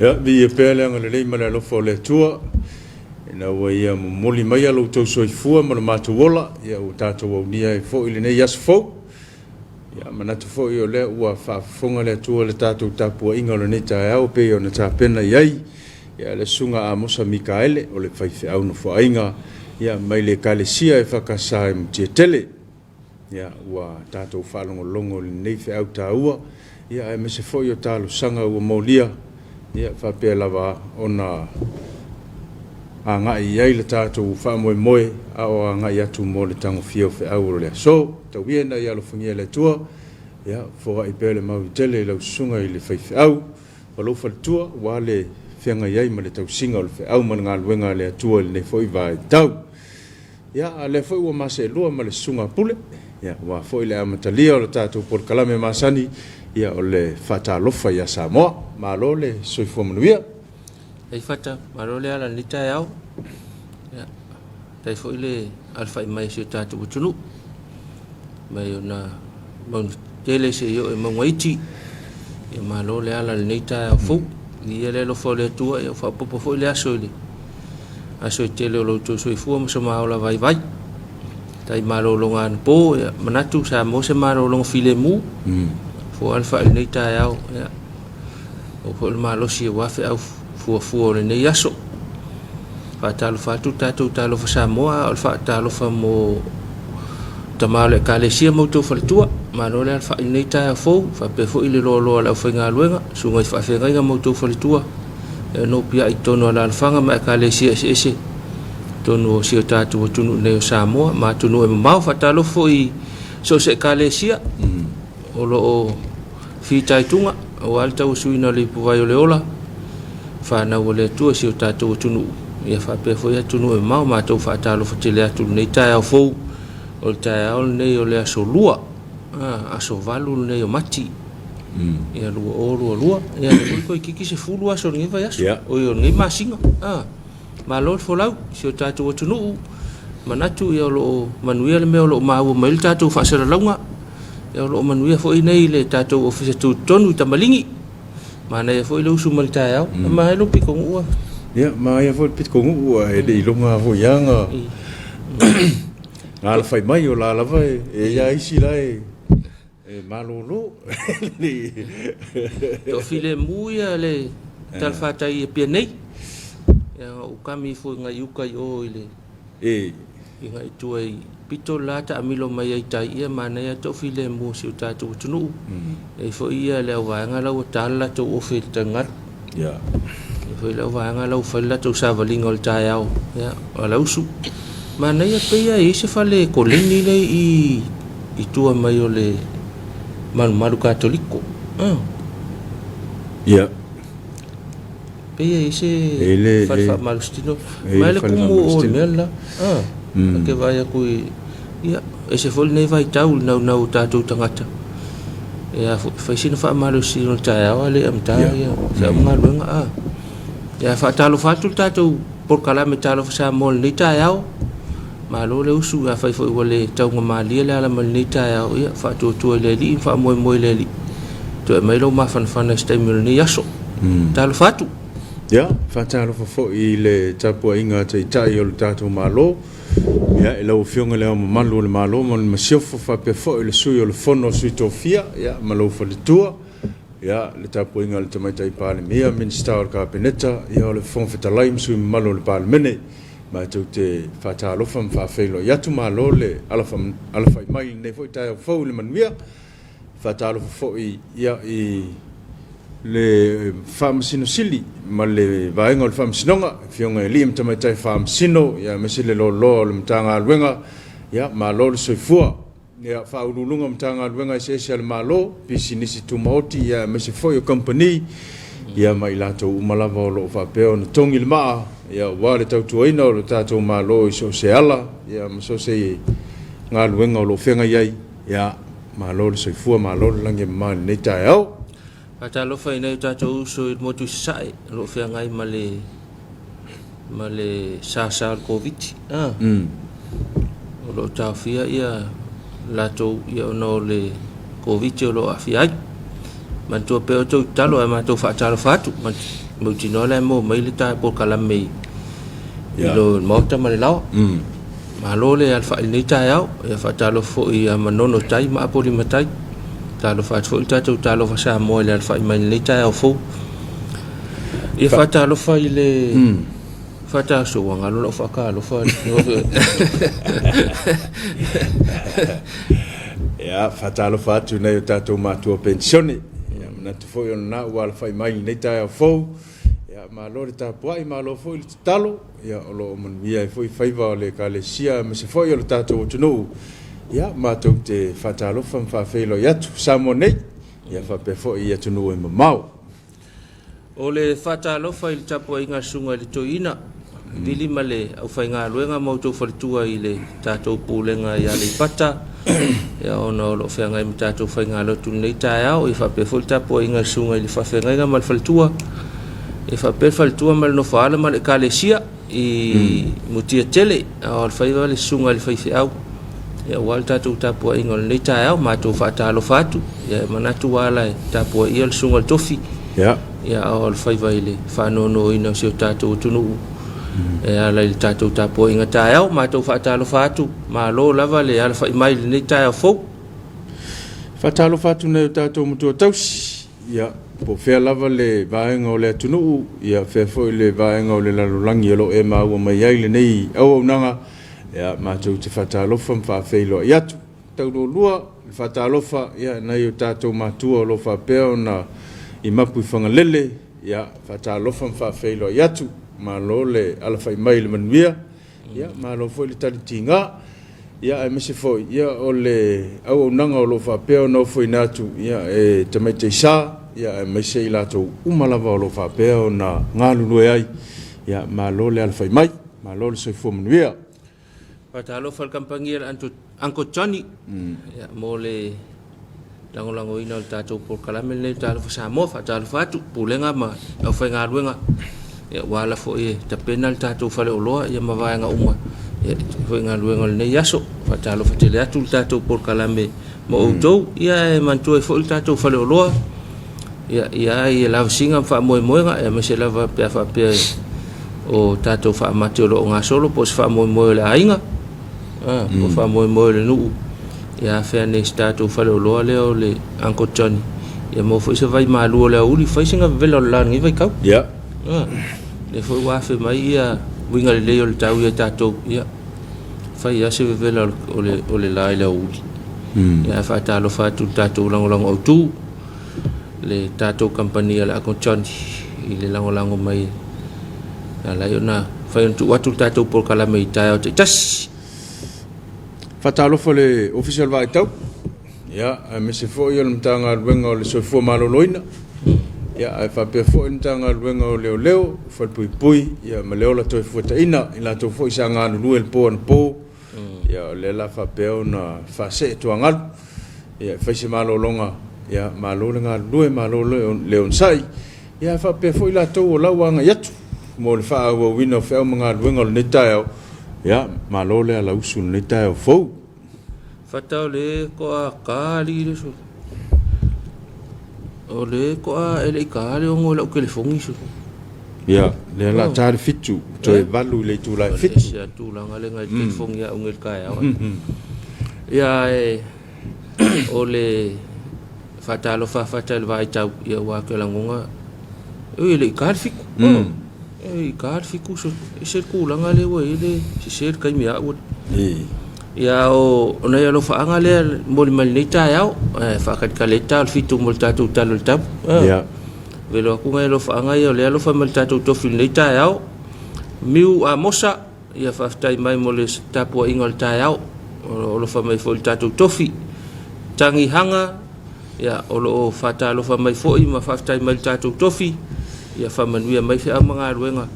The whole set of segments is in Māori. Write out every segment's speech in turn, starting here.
Ya vi pele ngale le mala lo fo le tua. Ina wai moli mai lo to so fu ma matu wola ya o tato o nia fo ile ne yas fo. Ya mana to fo yo le wa fa fonga le tua le tato tapu inga le neta ya o pe ona ta pena yai. Ya le sunga a Musa Mikaele o le faife au no fo inga ya mai le kalesia e fakasa e mtietele. Ya wa tato fa longo le nei fe au taua. Ya me se fo yo talo sanga o molia. Ya fa pe lava ona anga ia le tatou fa moe a o anga ia tu mo le tango fio fe au le so ta wiena ia lo fungia le tua ya fo ai pele mau tele le sunga i le fai au o lo fa tua wa le fenga ia ma le tau singa o le fe au ma nga luenga le tua le foi vai tau ya le foi o ma se lo ma le sunga pule ya wa foi le amatalia o le tatou por kalame masani ya o le fata lofa ya Samoa ma lo le soi fo manuia ai fata marole ala lita yao ya tai foi le alfa mai se tatu tunu mai ona bon tele se yo e mangwaiti e marole ala lita yao fu ni ele lo fo le tua e fa popo foi le aso tele lo to so fu mo sama ola vai tai marolo ngan po ya manatu sa mo se marolo filemu fo alfa lita yao ya o fo malo si wa fe au fu le ne yaso fa talo fa tu talo fa Samoa o fa talo fa mo tamale kalesia mo to fa tua ma no le fa nei ta fo fa pe fo ile lo la fa nga luenga su ngai fa fe nga mo to fa tua no pia i tono la fanga ma kalesia ese tono si ta tu tunu ne Samoa ma tunu e ma fa talo fo i so se kalesia o lo fi tai tunga o alta usuina le puai o le ola fa na wole tu si o tatou tunu ia fa pe fo ia tunu e mau ma to fa talo fa tele atu nei tai fo o tai o nei o le aso lua aso valu nei o mati ia lua ia ko kiki se fulu aso ngi va aso o yo ngi masinga ma lo fo lau si o tatou tunu manatu ia lo manuia le me lo ma o mai tatou fa sera launga ia lo manuia fo nei le tatou ofisa tu tonu tamalingi mana ia foi lo sumal tayau ma lo piko ua ya ma ia foi piko ua e de longa ho yanga ala fai mai o la lava e ia isi la e malolo to file muia le tal fata i pianei ya o kami foi ngai uka o ile ngai tuai pito lata amilo mai ai tai ia mana ia to file mu si utatu tunu e fo ia le wanga la tala to o fil tangat ya e fo le wanga la fil to savaling ol tayau ya ala usu mana ia pe ia ise fale ko lini le i tua mai ole malu katoliko ya pe ia ise fa malustino mai le kumu o mela ke vai a kui ia ese fol nei vai tau na tatu tangata ia fa sino fa malo sino taia ale am taia sa ngalo nga ia fa talo fa tu tatu por kala me talo fa mol ni taia malo le usu fa fo wole tau ngamalia la mal ni taia ia fa tu le li fa mo le li to mai lo ma fan stai mil ni yaso talo fa tu ya fa talo fo i le tapu inga te tai o tatu malo ya e lo fionga le malu le malo mo le masofo fa pe fo le sui o le fono sui tofia ya malo fo le tua ya le tapu inga le tamaita i pale mea minister o kabineta ya le fon feta laim sui malo le pale mene ma tu te fata lo fam fa felo ya tu malo le alfa mai ne fo tai fo le manuia fata lo fo ya i le fam sino sili ma le vaenga le fam sinonga fionga lim tamaita fam sino ya mesile lo le mtanga luenga ya ma lo soifua ya fa ululunga mtanga luenga special ma lo pisinisi tumoti ya mesifo company ya mai lato umalava lo fa peo no tongi le ma ya wale tau tuaina lo tato ma lo so se ala ya so se nga luenga lo fenga yai ya ma lo soifua ma lo lange ma ne tao ata lo fa ina tatou so mo tu sai lo fe ngai male sa covid lo ta fia ia lato ia no le covid lo afia man to pe to talo ma to fa talo fatu tino le mo mai le ta por kalame Ya. lo mo ta ma le lao ma lo le alfa ni ta yao ya fa ta lo fo i manono tai ma poli matai ta lo fa fo ta ta lo fa sa mo le alfa mai ni ta yao fo e fa ta lo fa ile fata so wanga lo fa ka lo fa ya fatalo fatu na tato matua pensione ya na tu foi na wal fai mai nei ta fo ya ma lo ta poi ma lo foi talo ya lo mon via foi fai va le ka le sia me se foi lo tato tu no ya ma to te fatalo fa fe lo ya tu samone ya fa pe foi ya tu no e mau o le fatalo fa il tapo inga sunga le toina dili male au fa nga luenga mo to fa tua ile tato pulenga ya le pata ya ono lo fa nga tato fa nga lo tu nei ta ya o fa pe fol tapo inga sunga ile fa nga mal fa tua e fa pe fa tua mal no fa mal ka le sia i mutia tele o fa va le sunga ile fa au ya wal tato tapo inga nei ta ya ma to fa ta lo fatu ya manatu wala tapo il sunga tofi ya ya o fa va ile fa no ina se tato tunu e ala il tatou tapo inga tae ma tau whaatalo whaatu ma lo lava le ala wha imai le nei tae fau fatalo fatu na tato mutua tausi ya po fea lava le vaenga o le atunu ya fea foi le vaenga o le lalolangi alo e maua mai ai le nei au nanga ya ma tau te fatalofa mwha feilo i atu tau no lua le fatalofa ya na i o tato matua o lo wha peo na i mapu i whangalele ya fatalofa mwha feilo i atu ma lo le ala fai mai le manuia ya ma lo foi le talitinga ya me se foi ya o le au nanga o lo fa peo no foi natu ya e tamete sa ya me se ila to umalava o lo fa peo na ngalu no ai ya ma lo le ala fai mai ma lo le se fo manuia patalo fal kampangia anko Johnny ya mo le lango ina o tatou por kalamel le talo fa mo fa talo fatu pulenga ma au fa ngaluenga ya wala fo e ta penal tatou fale o loa ya mavaenga uma ya fo ngaluenga le yaso fa talo fa tele atu tatou por kalame mo outou ya mantu fo tatou fale o loa ya la singa fa moenga ya me se lava pe fa pe o tatou fa matio lo nga solo po fa mo le ainga po fa mo le nu ya fe ne tatou fale o loa le o le anko Johnny ya mo fo se vai malu le uli fa singa velo la ngi vai kau ya le foi wa fe mai ia winga le o le tau ia tatou ia fai ia se vela o le lai le uli ia fa talo fa tu tatou langolango o tu le tatou company la con Johnny i le langolango mai ala iona fai tu watu tatou por kala mai tai o te tas fatalo fo le official vai tau ya me se foi o mtanga wenga o le sofo maloloina ya ai fa pe fo ntanga luenga o leo fa pui ya ma leo la to fo ta ina to fo isanga lu el po ya le la fa pe ona fa se to angal ya fa se malo longa ya malo longa lu malo leon sai ya fa pe fo ila to la wanga yatu mo le fa o wino fa mga luenga le tayo ya malo le ala usul le tayo fo fa ta le ko kali le so ole ko ele kale o ngola ke le fongi su ya le la tar fitu to e valu le tu la fitu ya tu la ngale ngai te fongi ya ngel ka ya ole fatalo fatal vai tau ya wa ke la ngonga ele kal fiku kal fiku so se ku la ngale wo ele se kai mi a wo ya o ona ya lo fa ngale mo mal ni ta ya fa kat kaleta fitu mo ta tu tal tab ya velo ku ngai lo fa ngai le lo fa mal ta tu to fin ni ta ya miu a mosa ya fa tai mai mo le tapo ingol ta ya o lo fa mai fo ta tu tofi tangi hanga ya o lo fa ta lo fa mai fo i ma fa tai mai ta tu tofi ya fa man wi mai fa manga ruenga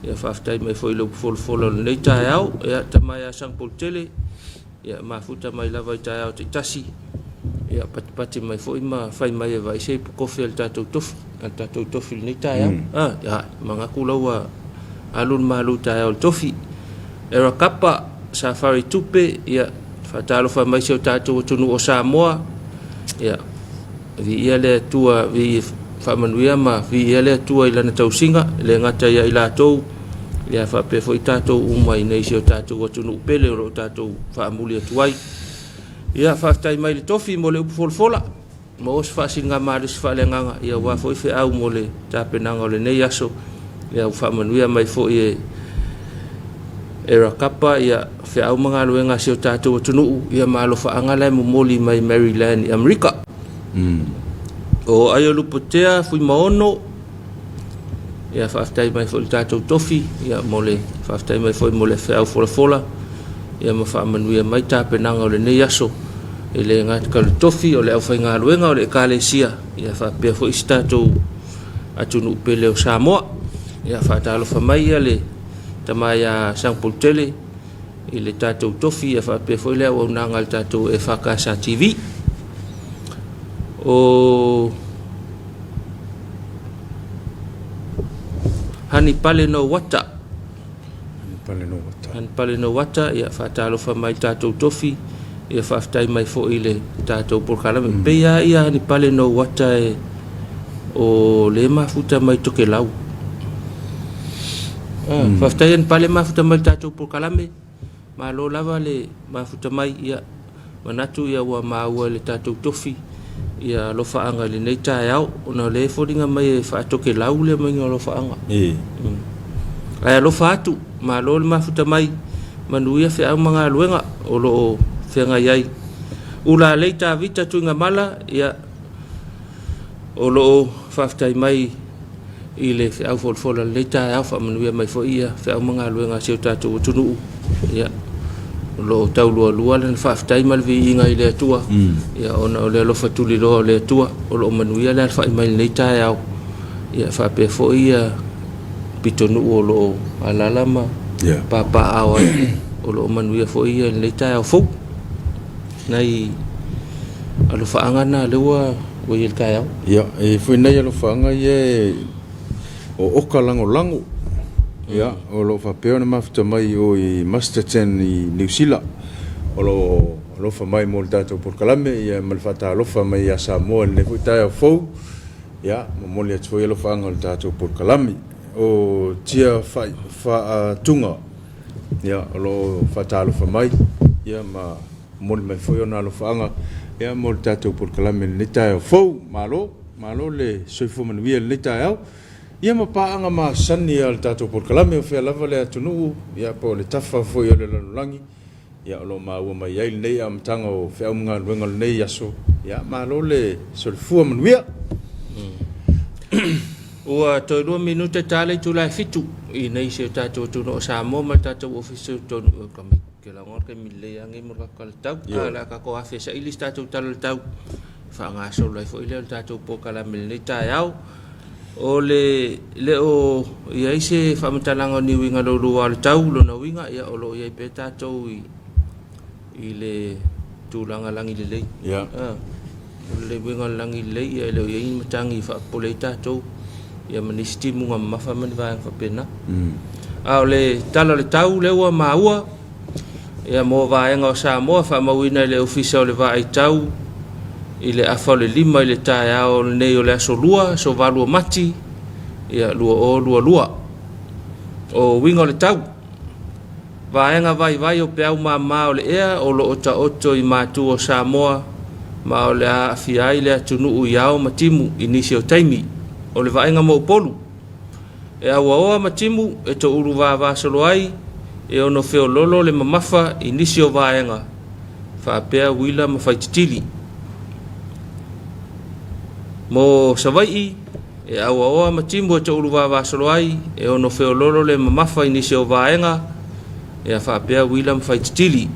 ya fa tai mai fo i lo fo ni ta ya tamaya sang pol tele ya mafuta mai lava ta ya te tasi ya pati mai foi ma fai mai vai se ko fel tatou tofi ni ta ya ya manga kula wa alun malu ta ya tofi era kapa safari tupe ya fatalo fa mai se tatou tunu o Samoa ya vi ia le tua vi whaamanuia ma vi ele atua ilana tausinga le ngata ia ila tau ia whape fo i tātou umai nei si o tātou atunu upele o tātou whaamuli atuai ia whaftai mai le tofi mo le upufolfola ma os whaasinga maris whaalenganga ia wafo i whi au mo le tāpenanga o le nei aso ia whaamanuia mai fo i e rakapa ia whi au mga luenga si o tātou atunu ia maalo whaangala mo moli mai Maryland i Amerika o ayo lupotea fui maono ia whaftai mai fo i tātou tofi ia mole whaftai mai fo i mole whi fola ia ma whaamanuia mai tāpenanga o le nei aso e le ngāt kalu tofi o le au whai ngā luenga o le kālesia ia whapea fo i tātou atunu upele o Samoa ia whaatalofa mai ia le tamai a Sang Poltele i le tātou tofi ia whapea fo i lea au nanga le tātou e whakasa TV o Hani Pale no Wata Hani Pale no Wata ia whaatalofa mai tātou tofi ia whaftai mai fo i le tātou porkalame peia ia Hani Pale no Wata e o le mafuta mai toke lau whaftai Hani Pale mafuta mai tātou porkalame ma lo lava le mafuta mai ia manatu ia ua maua le tātou tofi ia lo faanga le nei tae au ona le fodinga mai e whaatoke lau le mai o lo faanga ai lo faatu ma lo le mafuta mai manuia whi au mga luenga o lo whenga iai ula leita vita tuinga mala ia o lo whaftai mai i le whi au folfola leita au wha manuia mai fo ia whi au mga luenga seo tātou tunu ia lo tau lua le whaftai malvi inga i le atua ia ona o le alofa tuli loa o le atua o lo manuia le alfa i mai le tae au ia whapea fo ia pitonu o lo alalama papa awa o lo manuia fo ia le tae au fau nei alofa angana lewa o i le tae au ia e fui nei alofa anga ia o oka lango ia o lo whapeo na mafuta mai o i Master 10 i New Zealand o lo fa mai mo le tātou porkalame ia malfata alofa mai a Samoa le fui tae au fau ia mo le atu ia lo whaanga le tātou porkalame o tia tunga ia o lo whata alofa mai ia ma mo le mai fui ona lo whaanga ia mo le tātou porkalame le tae au fau malo le soifo manuia le tae au ia ma paanga ma sani al tātou porkalame o whea lava le atunu ia po le tafa foi o le lanulangi ia o lo maua mai ai nei am tanga o whea mga luenga nei aso ia ma lo le solifua manuia ua toi 2 minute tale tu lai fitu i nei se tātou tuno o Samoa ma tātou ofisio tonu o kami ke la ngor ke mile angi murka kal tau ala ka ko afe sa ilis tātou talo tau fa nga so lai fo ile tātou porkalame nei tae au o le o ia ise whamatalanga ni winga lo lua le tau lo na winga ia o lo ia pe tātou i le tūlanga langi le lei le winga langi le ia le ia i matangi whapole i tātou ia manisti munga mawha mani vāng whapena o le tala le tau le ua maua ia mo vāenga o Samoa whamawina le ofisa o le vā i tau i le afa le 5 i le tae ao nei o le aso lua so valua mati ia lua o winga o le tau vaenga vai o pe au mama o le ea o lo ota oto i matu o Samoa ma o le awhiai le atunu u iao matimu inisi o taimi o le vaenga mo polu e awa oa matimu e to uru vā solo ai e ono feo lolo le mamafa inisi o vaenga whapea wila mawhaititili mo savai e awa matimu e to uru vā solo ai e ono feo lolo le mamafa inisi o vaenga e a whapea wila mawhaititili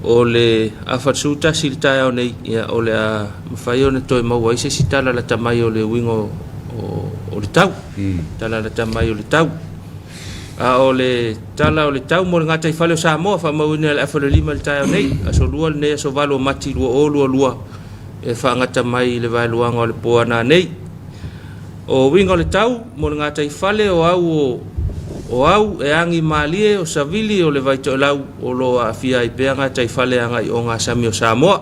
o le awhatsuta silitae au nei ia o le a mawhai o ne toi maua ise si tala la tamai o le wingo o le tau tala la tamai o le tau a o le tala o le tau mo le ngata i whale o Samoa whamauina le awhale 5 le tae au nei aso lua le nei aso valo mati lua e whaangata mai le vai luanga o le poana nei o wingo o le tau mo le ngata i whale o au e angi malie o savili o le vaito lau o lo a fia i peanga tai fale anga i o ngā sami o Samoa.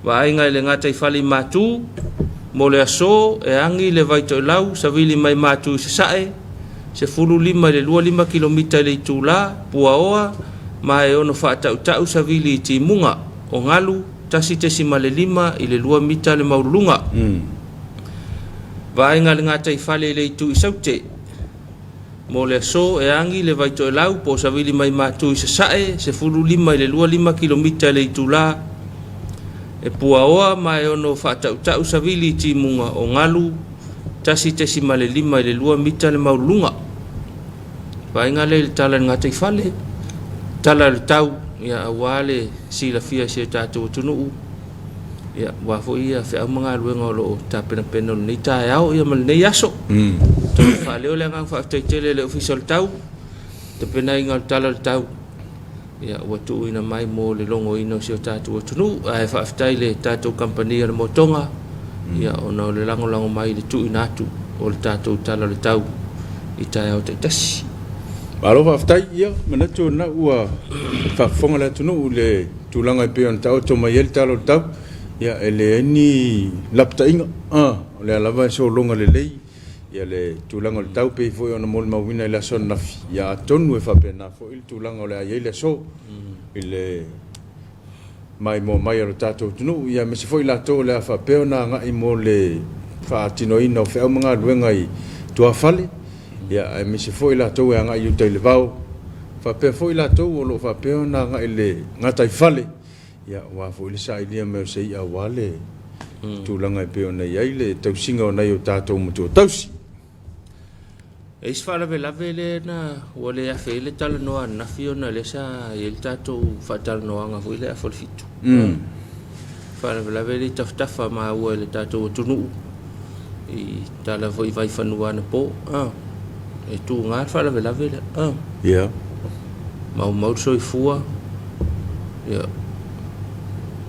Wa ainga i le ngā tai fale matu mo le aso e angi le vai to lau savili mai matu se sae se fulu lima le lua 5 kilomita le tula puaoa mai ono fa tau savili ti munga o ngalu tasi tesi male 5 i le 2 mita le maulunga vai ngal ngata i fale le tu isaute mo le aso e angi le vai to lau po savili mai matu se sae se fulu lima le lua 5 kilomita le tula e puaoa mai ono fa tau savili ti munga o ngalu tasi tesi male 5 le 2 mita le maulunga vai ngale tala ngata i fale tala tau ya awale sila fia se tatu tunu ya wa fo ia fe amanga luenga lo ta pena pena ni ta yao ia mal nei aso to fa le ole ngang fa tele le official tau te pena ingal tala tau ya watu ina mai mo le longo ino se tatu tunu ai fa le tatu company le motonga ya ono le lango mai le tu inatu o le tatu tala le tau ita yao te tasi alo fa ftai ia mana tu na ua fa fonga la tu no le tu langa pe on tau to mai el talo tau ya ele ni lapta inga le lava so longa le lei ya le tu langa tau pe fo ona mol mawina la son na ya tonu e fa pena fo il tu langa le ai le so ile mai mo mai ro tato tu no ya me se fo ila to le fa pe ona nga i mo le fa tino ino fe manga luenga i tu afale ya me se foi la to nga yu te levau fa pe foi la to lo fa pe na nga ile nga tai fale ya wa foi le sai dia me se ya wale tu langa pe ona ya ile tau singa ona yo tato mo tu tausi e sfala vela vele na wale ya fele tal no na fiona le sa il tato fatal no nga foi le fol fitu fala vela vele taftafa ma wale tato tunu i tala foi vai fanua na po e tu ngar fala vela vela ya mau so fua ya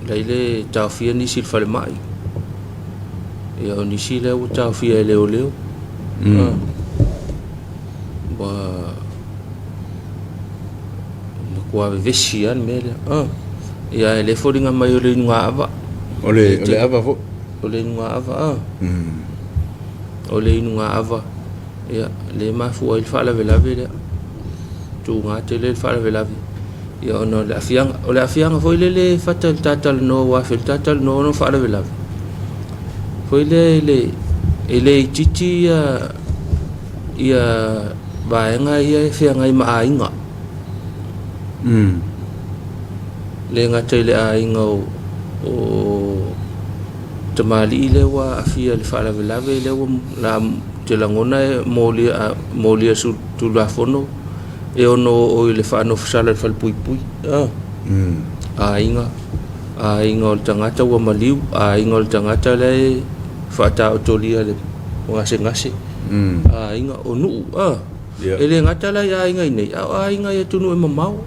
leile tafia ni sil fale mai ya ni sile o tafia leo ba kwa vesian mele ya ele fodinga mai ole nga ava ole ava fo ole nga ava ole nga ava ya le ma fu il fala vela vela tu nga tele fala vela ya no la fianga foi le fatal tatal no wa fil tatal no fala vela foi le titi ya ba nga ya fianga ma ainga le nga tele ainga o tamali le wa afia le fala vela le la te langona molia su tu la fono e ono o le fa no sala fal pui ainga ol tangata wa maliu ainga ol tangata le fa ta otolia le ngase ainga onu ele ngata la ya ainga nei ainga ya tunu e mamau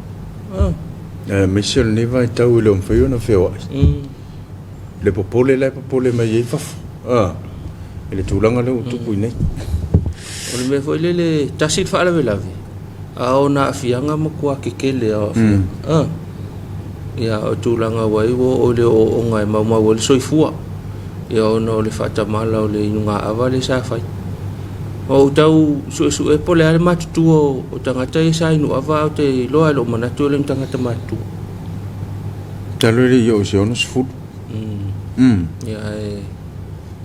Michel ne vai tau le mfeo na feo le popole mai fa ele tulanga le utupu nei ole me foi le tasit fa la vela ona fianga mo kwa kekele ya tulanga wai wo ole o ngai ma wo soifua ya ono le fata mala ole nga avale sa fai o tau su e pole ale matu o tangata e sai no ava te loa lo mana tu le tangata matu talo le yo se ono sfu ya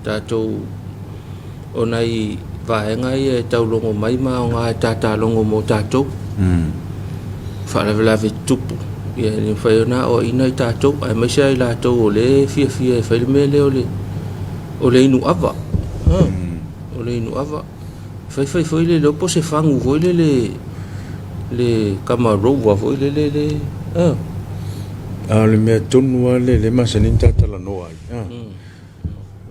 tato onai vaenga e tau longo mai ma nga tata longo mo tato fala vela tupu ya ni faiona o ina tato ai mai sai la to ole fia e failmele ole inu ava ole inu ava fai le lo se fangu foi le camaro wa foi le le me tonu le masanin tata la no ai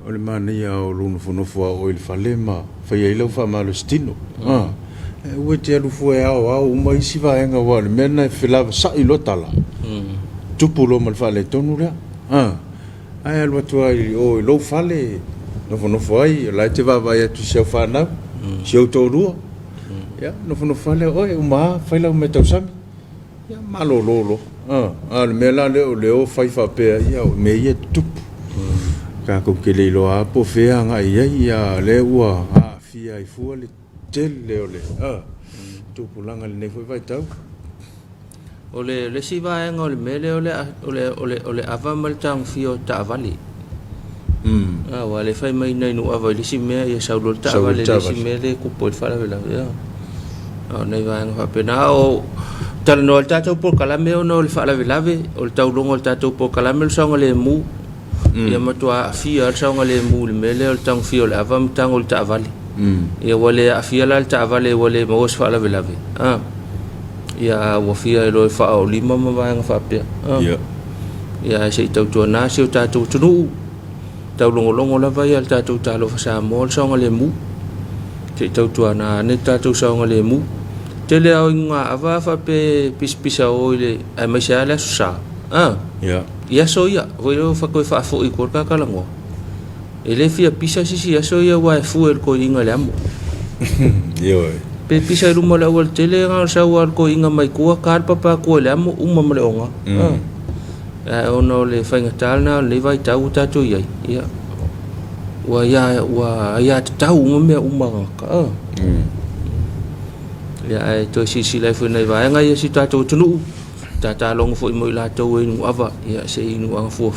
ole mana ia o lunu fonofo o il falema fai ai lau fa malo stino ue te alu fue au mai si vaenga wa le mena e filava sa i lotala tupu lo mal fale tonu rea ai alu atu ai o lo fale nofo ai la te va vai atu se fa na se autorua ya nofo fale oi uma fai lau metau sami ya malo le mela le o fai fa pe ia me ia tupu ka ko ke le lo a po fe anga ia le ua a fia I fu le tel le ole tu pulanga le nei foi vai tau ole le si va en ole mele ole ava mal tang fio ta vali wale fai mai nei no ava le si me ia saulo ta vale le si mele ku po fa la ya nei va en fa pena o tal no ta to por kala me no le fa la velave o tau longo ta to por kala me so ngale mu ia matua fia so ngale mu le mele o tang fio le ava tang o ta vali ia wale afia la ta vale wale mo fa la velave ia wa fia lo fa o lima ma va nga fa pe ia se tau tu na se ta tu tu tau longo la va ia ta tu ta lo fa sa mo so ngale mu se tau tu na ne ta tu so ngale mu te le au nga ava fa pe pisa o le ai mai sa la sa ia so ia vo yo fa ko fa fo I ko ka kala ngo ele fia pisa si ia so ia wa fu el ko inga le amo yo pe pisa ru mala wal tele nga sa war ko inga mai ko kar papa ko le amo male onga ono le fainga talna le vai tau ta tu ia wa ya tau me ka ya to si lai fu nei vai nga ia si ta tu tunu ta long fo mo la to inu ava ya se inu ang fu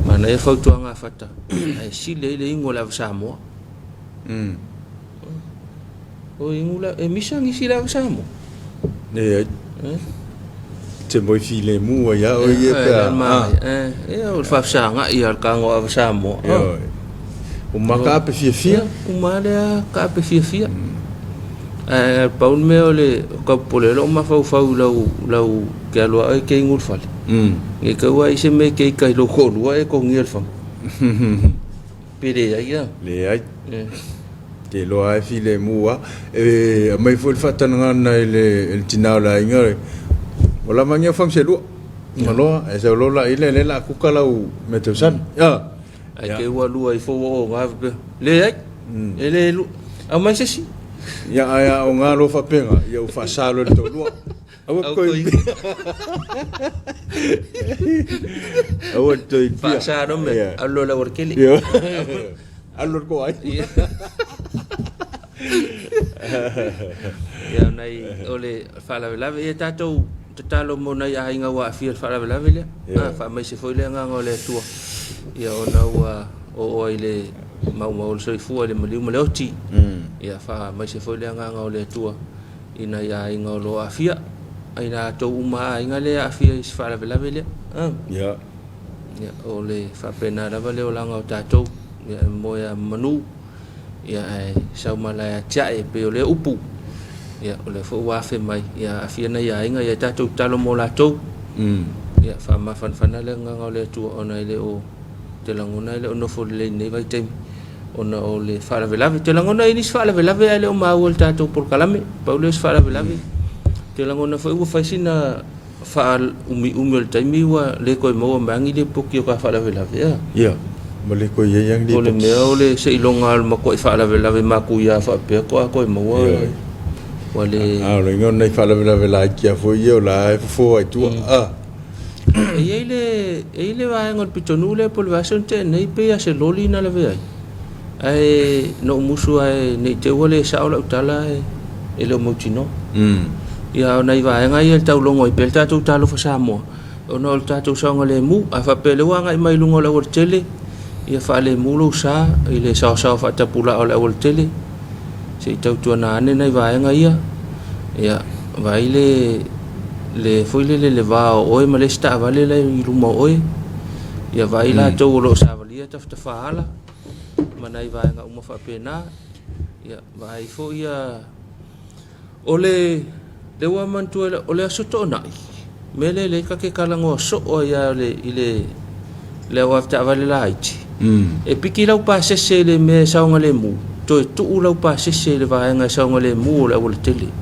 mana e fau tu nga fata ai si le ingo la sa mo o ingula e misang isi la sa mo ne te moi file mu ya o ye pa o fa sa nga ia ka ngo sa mo o maka pe fia o mala ka pe fia paun me ole ka pole lo ma fau lau ke lo ai ke ngul fal e ka wa ise me ke kai lo ko lo e ko ngir fam pere ya le ai te lo ai file mu mai fo fata ngana ele tinau la ingare wala mangya fam se lo malo e se lo la ile le la ku kala u metesan ai ke wa lu ai fo o nga le ai ele lu a mai se si ya o nga lo fa penga ya o fa salo to lo awa ko awa to fa sa no me allo la workeli allo ko ai ya nai ole fa la e tato talo mo nai ai nga wa fi fa la le fa mai se foi le nga ngole tu ya ona wa o ile mau so fu le mali mo le oti ya fa mai se foi le nga ngole tu ina ya ai nga lo afia ina to uma ai nga le afia is fa la le ya ole fa pena la vale o la nga tato ya mo ya manu ya sau mala cha e pe ole upu ya ole fo wa fe mai ya afia na ya inga ya tato talo mo la to ya fa ma fan le nga ole tu ona ile o te langona ile ono fo le nei vai tem ona ole fa la vela te langona ini fa la vela ile o ma ol tato por kalame paulo fa la vela te langona fo u fa sina fa umi ol taimi wa le ko mo mangi le pokio ka fa la vela ya mole ko ye yang di ole me ole se ilonga ma ko fa la vela ma ku ya fa pe ko mo wale lo ngon nei fa la kia fo ye la fo ai tu ele va ngol pitonule pol vason te nei pe ya se loli na la ve ai no musu ai nei te wole sa ola utala ele mo tino ya nei va ngai el tau longo i pelta tu talo fa sa mo ono el tatu sa ngole mu a fa pele wa ngai mai lungo la wor tele ia fa le mulo sa ile sa fa ta pula ola wor tele se tau tu na ne nei va ngai ia va ile le foi le va o e male sta vale le luma oi ia va ila to lo sa valia ta fa hala manai va nga uma fa pena ia va i fo ia ole le wa mantu ole soto na mele le ka ke kala ngo so o ia le ile le wa ta vale la iti e piki lau pa se le me sa ngale mu to tu lau pa se le va nga sa ngale mu la wol tele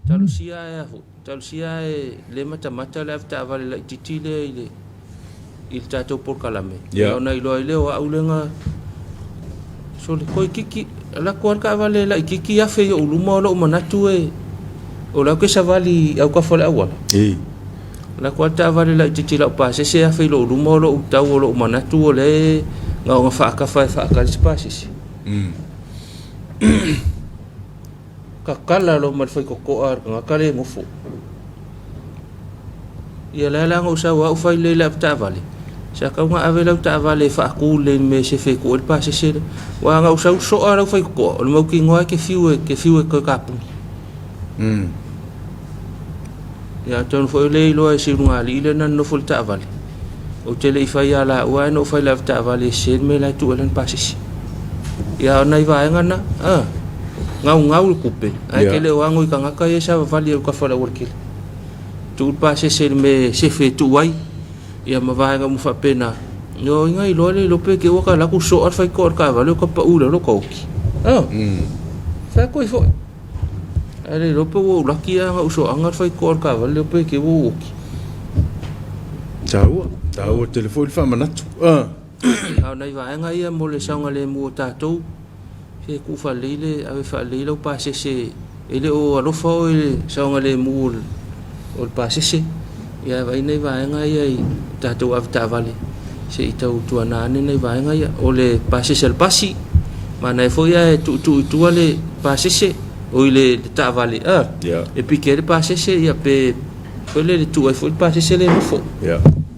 talusia ya talusia le mata la ta vale la titile ile il tato por kalame ya ona ilo ile o aulenga so le koi kiki la kuar ka vale la kiki ya fe o luma lo manatu o la ke sa vali au ka fole awala la ko ta vale la titi la pa se a fe lo rumo lo tau lo mana tu le nga fa ka pa se ka kala lo mal foi ko ar nga kale mo fo ia la ngo sa wa fa le la ta vale sa ka nga ave la ta vale fa ku le me se fe ko pa se wa nga sa so ara foi ko lo mo ki ngoa ke fiu ko ka pu ya ton foi le lo e si nga li le nan no fo ta vale o te le fa ya la wa no fa la ta vale se me la tu len pa se ya nai va ngana ngau kupe ai ke le wango ka ngaka ye sa vali ka fala workil tu pa se me se fe tu wai ya ma va nga mu fa pena no ngai lo le lo pe ke wa ka la ku so ar fa ko ka va lo ka pa u lo ko ki fa ko fo ale lo pe wo la ki nga so angar fa ko ka va lo pe ke wo ki tau telefon fa manatu nai va nga ia mo le sa nga le mu ta tu se ku fa leile ave fa leile o pa se ele o alo fa ele sa nga le mu o pa se ia vai nei vai nga ia ta tu av ta vale se ita u tu ana nei vai nga ia o le pa se el pasi ma nei fo ia tu ale pa se o ile ta vale e piquer pa se ia pe fo le tu e fo pa se le fo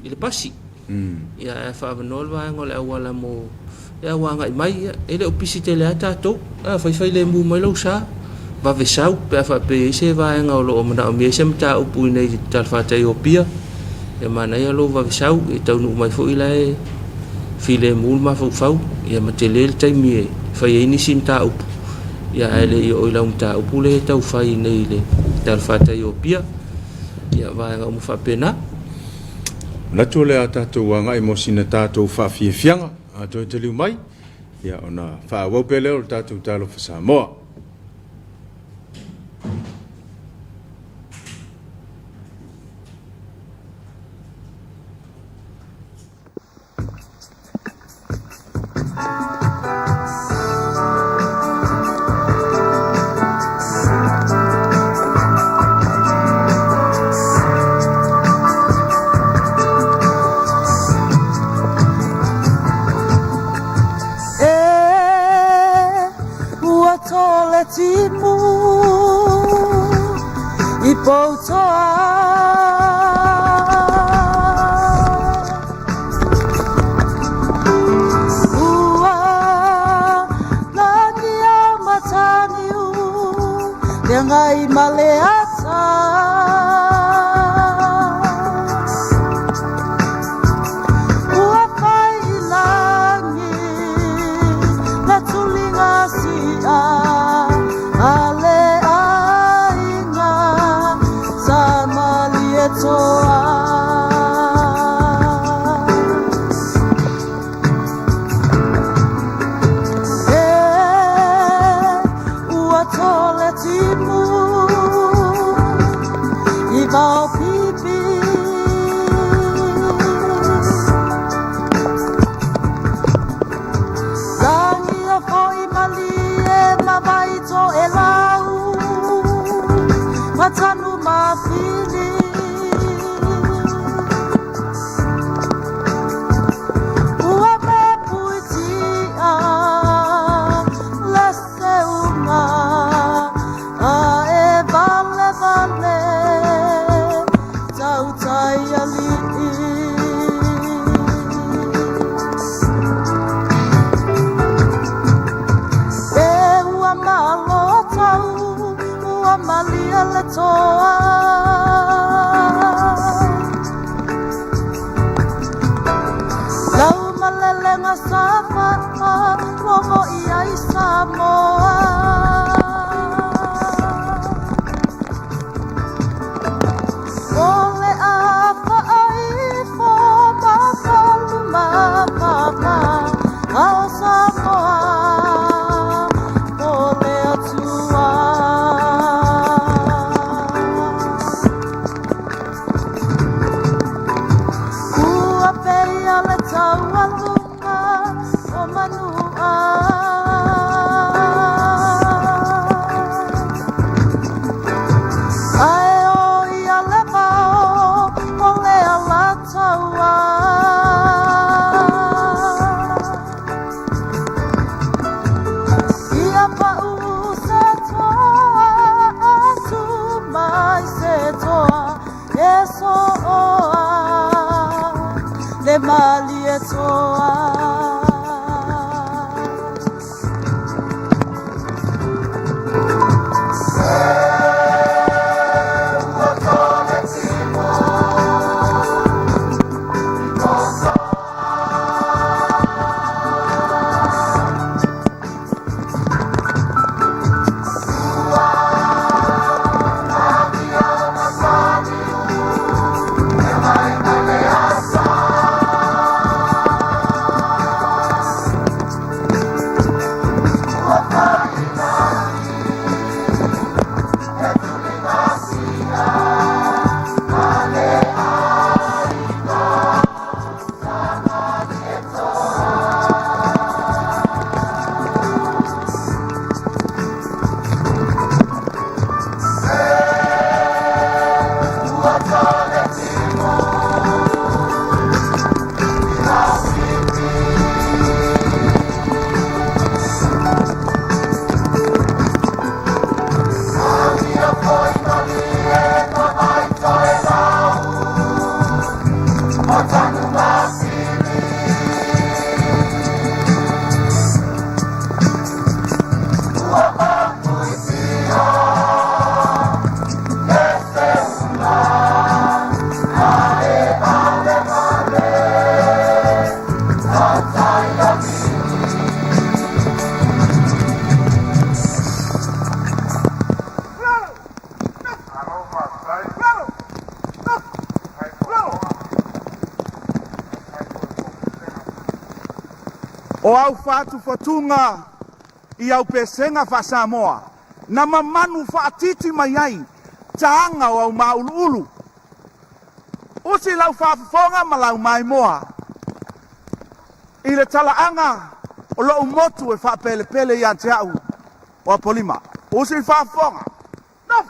ile pasi ia fa nol vai nga le wala mo ya wanga mai ele o pisi tele ata to fai le mu mai lo sa va vesau pe fa pe se va nga lo mana o me se mta o pu nei tal fa te opia e mana ya lo va vesau e tau nu mai fo ila e file mu ma fo fau ya ma tele te mi fa ye ni sinta o ya ele o ila mta o pu le tau fai nei le tal fa te opia ya va nga mu fa pena na tole ata to wanga mo sinata to fa fi fianga a to te liu mai ia ona fa wa pele o tatu talo fa Samoa Tawa luka o manua au fatu fatunga i au pesenga fa Samoa na mamanu fa titi mai ai tanga o maulu usi lau fa fonga malau mai moa i le talaanga o lo motu e fa pele pele ya te au o polima usi fa fonga no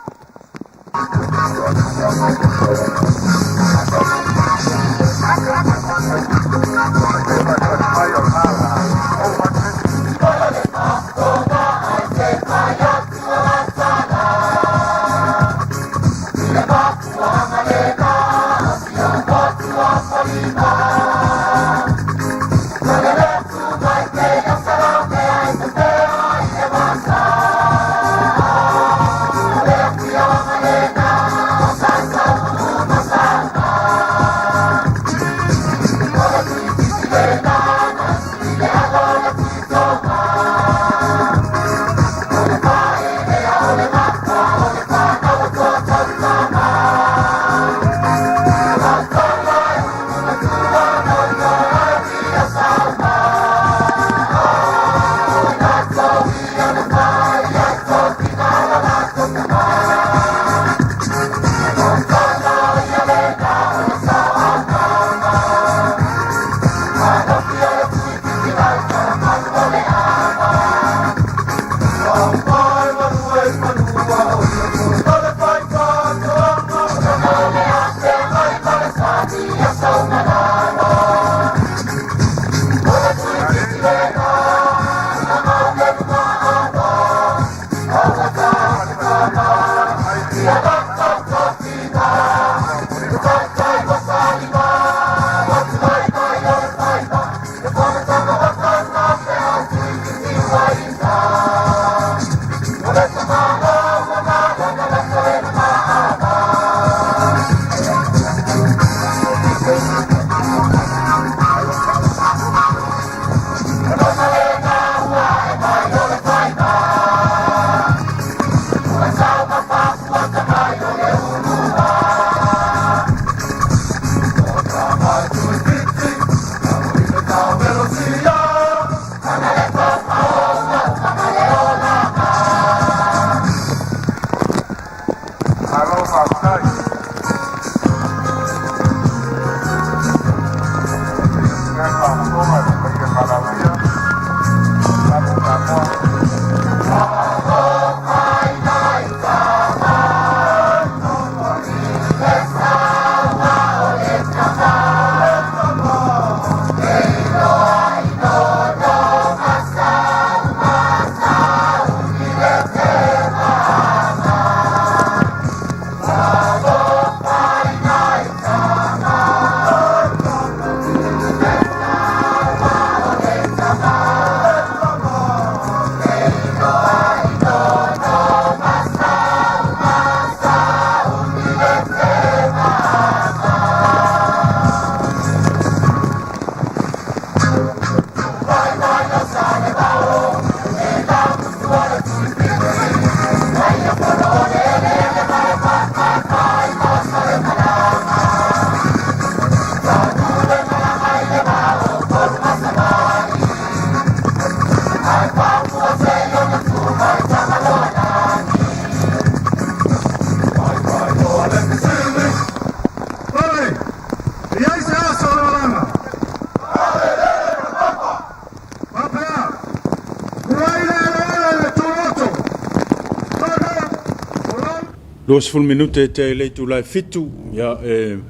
Los full minute te le tu lai fitu ya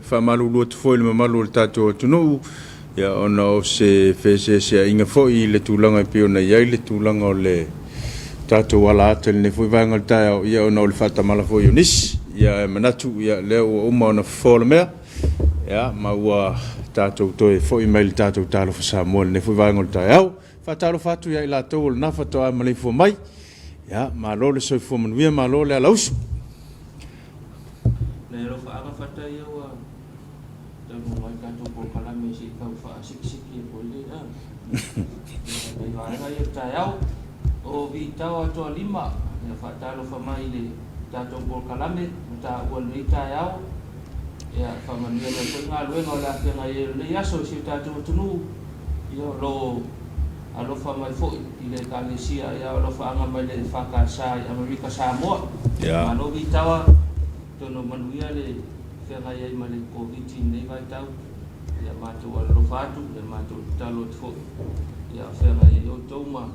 fa malu lu tu foi le malu le tato tunu ya ona o se fese se inga foi le tu langa pe ona ya le tu langa le tato wala tel ne foi vanga ta ya ona le fata mala foi nis ya manatu ya le o ma ona fo le me ya ma wa tato to e foi mail tato talo fa Samuel ne foi vanga ta ya fa talo fatu ya ila to na fa to ma le fo mai ya ma lo le so fo man wi ma lo le laus Nero fa aga fata ia wa tanu mai ka to por kala me si ka fa sik ye pole a ai va ia ta yau o vi ta wa to lima ya fa ta lo fa mai le ta to por kala me ta wa ni ta yau ya fa man ia le ko nga lo no la ke nga ye le ya so si ta to tunu yo lo alofa mai fo'i i le kalesia ia alofa anga mai le whakasa i Amerika Samoa. Mano i tawa tono manuia le whenga iai ma le COVID-19 nei vai tau. Ia mātou alofa atu, ia mātou talo te fo'i. Ia whenga iai o tau ma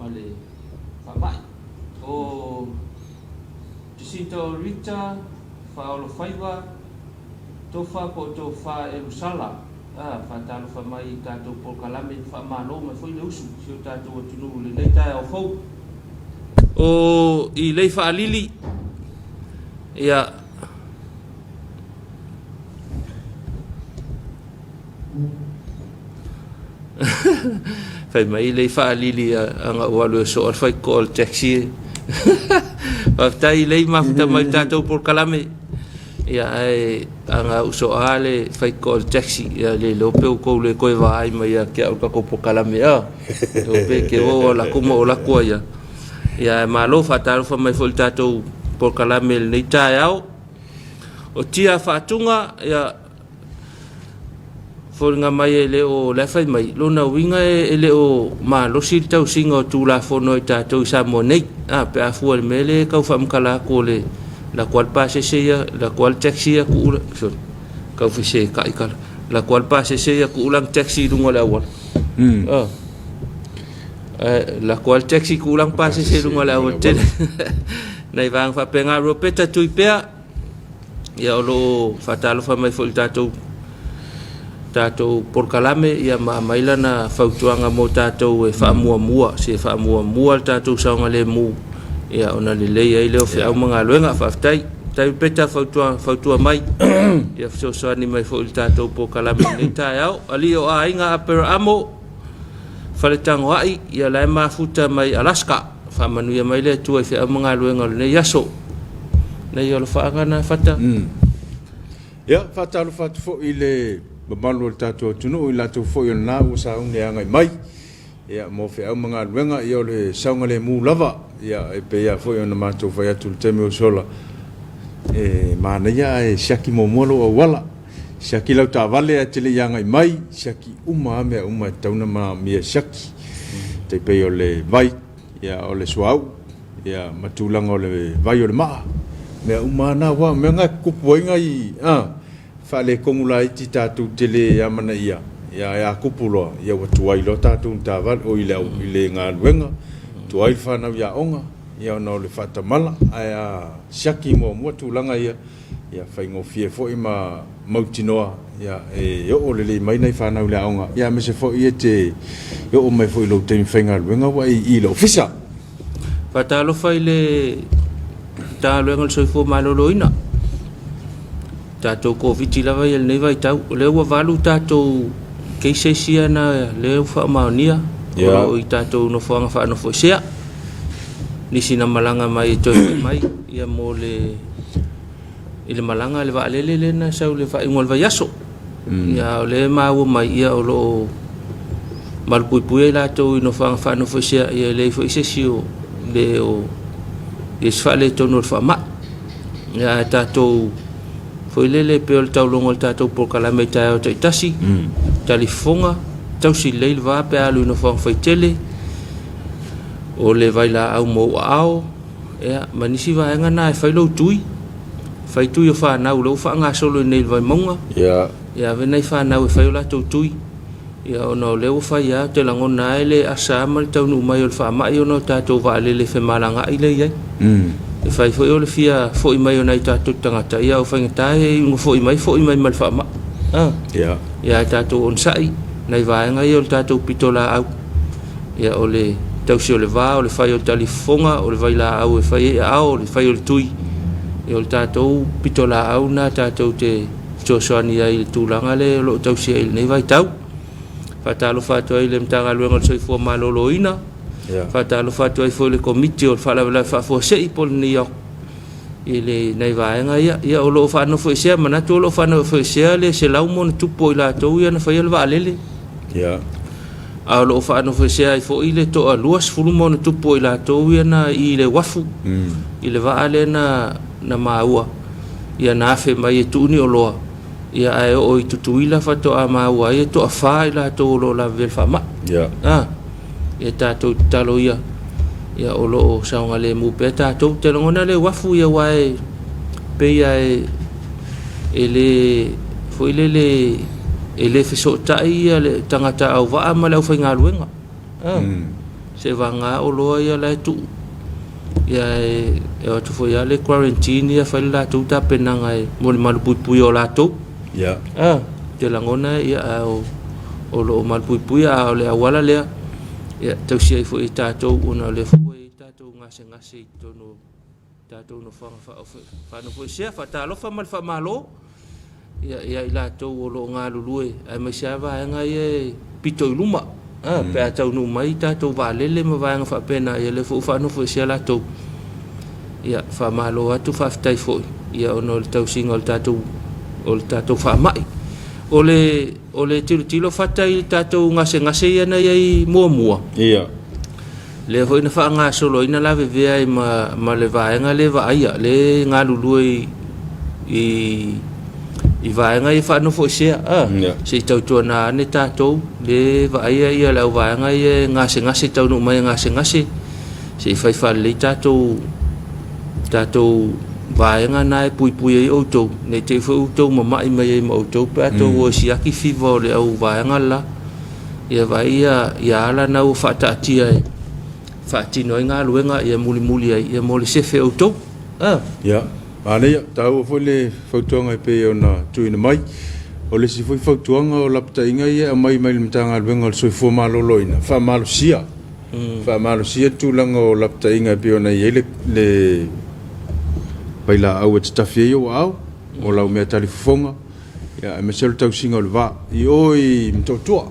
le whamai. O Jacinto Rita, whaolo whaiwa, tofa po to wha e usala. Whatalo whamai tātou Pōkalame, whamalo mai whai le usu, sio tātou atunu le nei tae au whau. O I lei whaalili, ia whai mai lei whaalili anga ualu e so al whai ko al taxi. Whaftai lei mafuta mai tātou Pōkalame. Ia ai anga uso ale fai ko taxi ia le lope ko le ko va ai mai ke au ka ko Pōkalame a lope ke o la kuma o la ko ia ma lo fatal fa mai fol tato Pōkalame nei tai au o tia fatunga ia fol nga mai le o la fai mai lo na winga le o ma lo sil tau singa tu la fono tato sa monei a pe a fu mele ka fa mkala ko le la cual pase sea la cual taxi ku ka fise ka ikal la cual pase sea ku ulang taxi dungo la wal la cual taxi ku ulang pase sea dungo la wal ten nei vang fa penga ropeta tu ipea ya lo fatalo fa mai fol tato Pōkalame ia ma maila na fautuanga mo tato e fa mua se fa mua tato saunga le mu ia ona le ai leo fe au mga luenga whaftai tai peta fautua mai ia so ni mai fo il tātou Pōkalame nei tai au ali o a inga apera amo whaletango ai ia lai mafuta mai Alaska whamanuia mai le tua fe au mga luenga nei yaso nei o le whaangana whata ia whatalu whatu fo i le mamalu o le tātou tunu i lātou fo i o nā usa unge angai mai ia mo fe au mga luenga i o le saunga le mū lava ia e pe ia foi ona matou fai atu le teme o sola e mana ia e siaki momolo o wala siaki lau tavale a tele ianga i mai siaki uma e tauna ma mia siaki te pe o le vai ia o le suau ia matulanga o le vai o le maa mea uma na wa mea ngai kupuinga i fa le kongula i ti tātou tele ia mana ia ia kupuloa ia watuai lo tātou tavale o i le ngā luenga tuai whanau ia onga, ia ona o le whatamala, aia siaki mo tūlanga ia whaingo fie fo i ma mautinoa, ia e o le mai nei whanau ia onga, ia me se fo i te o mai fo i lau teimi whainga luenga wa i lo fisa. Whatalo whai le tā luenga le soifo malolo ina. Tātou COVID lava i nei vai tau, leo wa walu tātou keisesia na leo wha maonia, o i tātou no whanga wha no fo sea nisi na malanga mai toi mai ia mo le ile malanga le vaalele le na sau le fa ingol va yaso ia le mau mai ia o lo malpui la to no fa no fo sea ia le fo sesio le o es fa le to no fa ma ia tātou fo le pe o tau longo tātou Pōkalame tai o tasi talifonga tau si leil va pe alu no fa tele o le vai la au mo ao e manisi va nga na fai lo tui o fa na lo fa nga solo nei vai monga ya ve nei fa na fai la tui ya no le o fa ya te la ngona ele asa mal tau no mai o fa mai no ta to va le fe malanga ile ye e fai fo o le fia fo i mai o nei ta to tanga ya o fa nga e ngo fo i mai mal fa ma ya ta to on sai nei va nga yo ta to pitola au ya o le tau si o le va o le fai o talifonga o le vai la au e fai au le fai o le tui e o le tātou pitola au na tātou te tōsoani ai le tūlanga le lo tau si ai nei vai tau whatalo whātua ai le mtanga luenga le soifua malolo ina whatalo whātua ai fo le komiti o le whalawala whafua sei pol ni au i le nei vaenga ia o lo whanau fo isea manatu o lo whanau fo isea le se lau mo na tupo i la tau ia na whai alwa alele a lo fa no fe sai fo ile to a luas fulu mo tu po ila to na ile wafu ile va ale na maua ia na fe mai tu ni o lo ia ai o i tutuila fato a maua ia to a whai la to lo la vel whama ia tātou talo ia o lo o saunga le mu pe tātou te longona le wafu ia wai pe ia e le foi le fiso tai ia le tangata au wa ama le au whainga luenga se vanga o loa ia la tu ia e watu foi ia le quarantine ia whai la tu ta penanga e moli malu pui o la tu te langona ia o lo malpui a le awala le ia tau sia fo i tātou una le fo i tātou ngase tono tātou no fa no fo sia fa talo fa malo ia i tātou o lo ngā lulue ai mai sia va nga ia pito i luma pe tātou no mai tātou va lele ma va nga fa pena ia le fo fa no fo sia tātou ia fa malo atu fa tai fo ia ono tau singa o tātou fa mai o le tilo fatai tātou ngase ia na i mua le hoi na wha ngā solo ina la vevea i ma le vaenga le vaia le ngā lulue i vaenga i wha nofo sea se i tautua na ane tātou le vaia ia lau vaenga i ngase tau no mai ngase se i whai le tātou vaenga na e pui ai outou nei te fu outou mamai mai ai outou pa to o siaki fivo le au vaenga la ia vai ia ala na u fatati ai fati no nga luenga ia muli ai ia moli se fe outou ia ale tau fo le fotonga pe ona tuina mai o le si foi fotonga o lapta inga ia mai le mtanga luenga so fo malo loina fa malo sia tu langa o lapta inga pe ona ile le paila au te tafie o au o lau mea talifonga ia me sel tau singa o le va i oi mtotua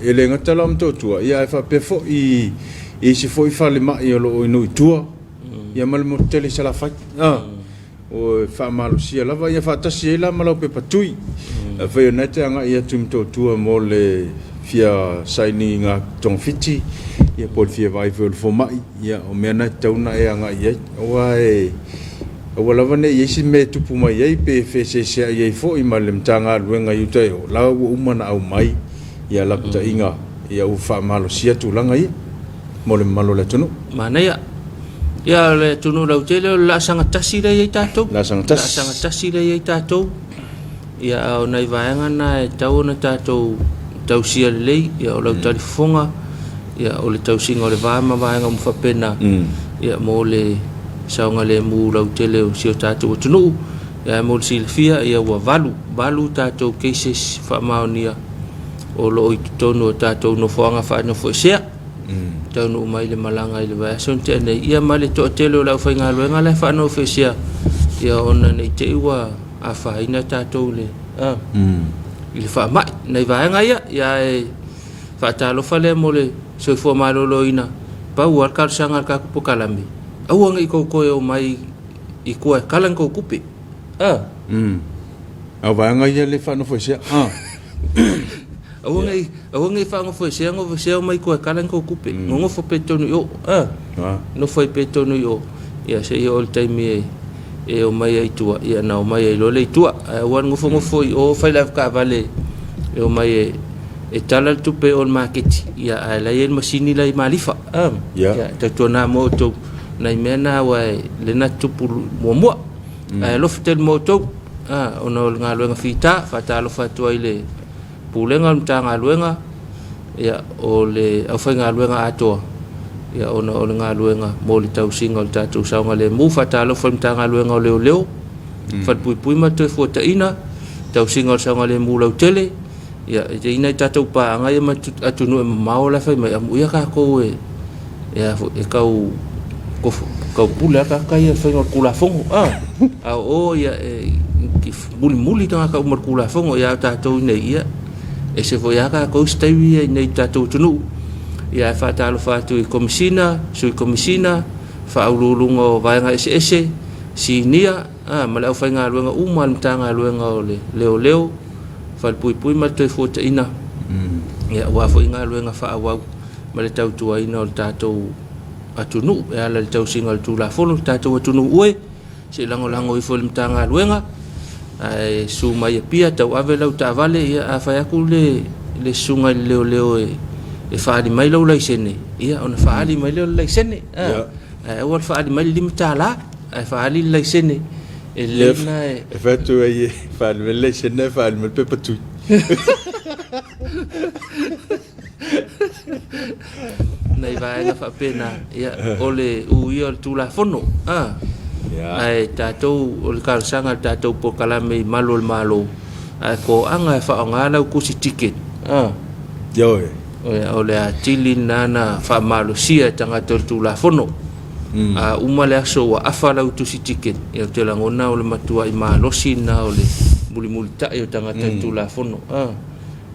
ele ngata la mtotua ia fa pefo i si foi fa le mai o lo inu tua ia mal mo tele sala fa o fa malo sia lava ia fa tasi la malo pe patui fa yo nete anga ia tu mtotua mo le fia saini nga tongfiti ia pol fia vai fo mai ia o mea na tauna e anga ia oai wala vane yesi me tupu mai ai pe fese se ai fo i malem tanga luenga yutai o la umana au mai ia lapta inga ia u fa malo sia tu langa i mole malo le tunu mana ia le tunu la utele la sanga tasi le ai tato la sanga tasi le ai tato ia o nai vaenga na tau na tato tau sia le ia o la talifonga ia o le tau singa o le vama vaenga mo fa pena ia mole saunga le mu lau tele o sio tātou tunu ia mo silfia ia wa valu tātou cases fa maonia o lo i tono tātou no foanga fa no fo sea tau no mai le malanga i le va son te nei ia male to tele o lau fa nga luenga le fa no fo sea ia ona nei te wa a fa ina tātou le i le fa mai nei va nga ia fa talo fa le mo le so fo malo loina pa wa ka sanga ka pokalami au ngai ko o mai i ko kalan ko kupi au va ngai le fa no fo sia au ngai fa no fo sia mai ko kalan ko kupi ngo fo peto no yo no foi peto no yo ia se yo all time e o mai ai tua ia na o mai ai lo le tua wan ngo fo o fa la ka vale e o mai e tala tu pe on market ia la yen masini la malifa ia ta na mo to nai mena wa le na tupu mo lo fitel moto ono nga luenga fita fata lo fatua ile pulenga mtanga luenga ya o le au fa nga luenga ato ya ono nga luenga mo le tau singa le tatu saunga le mu fata lo fa mtanga luenga o leo fat pui ma te fota ina tau singa saunga le mu lau tele ya ina tatu pa nga ya atu no mau la fa mai amu ya ka ko ya e kau kau pula ka kai fa kula fongo o ya ki muli tanga ka umar kula fongo ya ta to nei ia e se foi aka ko stai nei ta to tunu ia fa ta lo fa tu komisina fa ululungo vai nga ese si nia mala fa nga luenga umal tanga luenga ole leo fa pui ma te fota ina ia wa fa nga luenga fa wa mala tau tu ina ta to atunu e ala tau singal tu la folo tatu atunu ue se lango i fol mtanga luenga ai su mai pia tau ave lau ta vale ia a fa aku le sunga leo leo e fa di mai lau lai sene ia ona fa ali mai lau lai sene ai o fa di mai limta la ai fa ali lai sene e le na e fa tu ai fa di lai sene fa di pe patu nei vai nga fa pena ia ole u ia tu la fono ai tatou o le kalsanga tatou po kalame malo ai ko anga fa ngala ku si ticket yo ole a tili nana fa malo sia tanga tu la fono uma le aso wa afala tu si ticket ia te la ngona ole matua i malo sina ole muli ta ia tanga tu la fono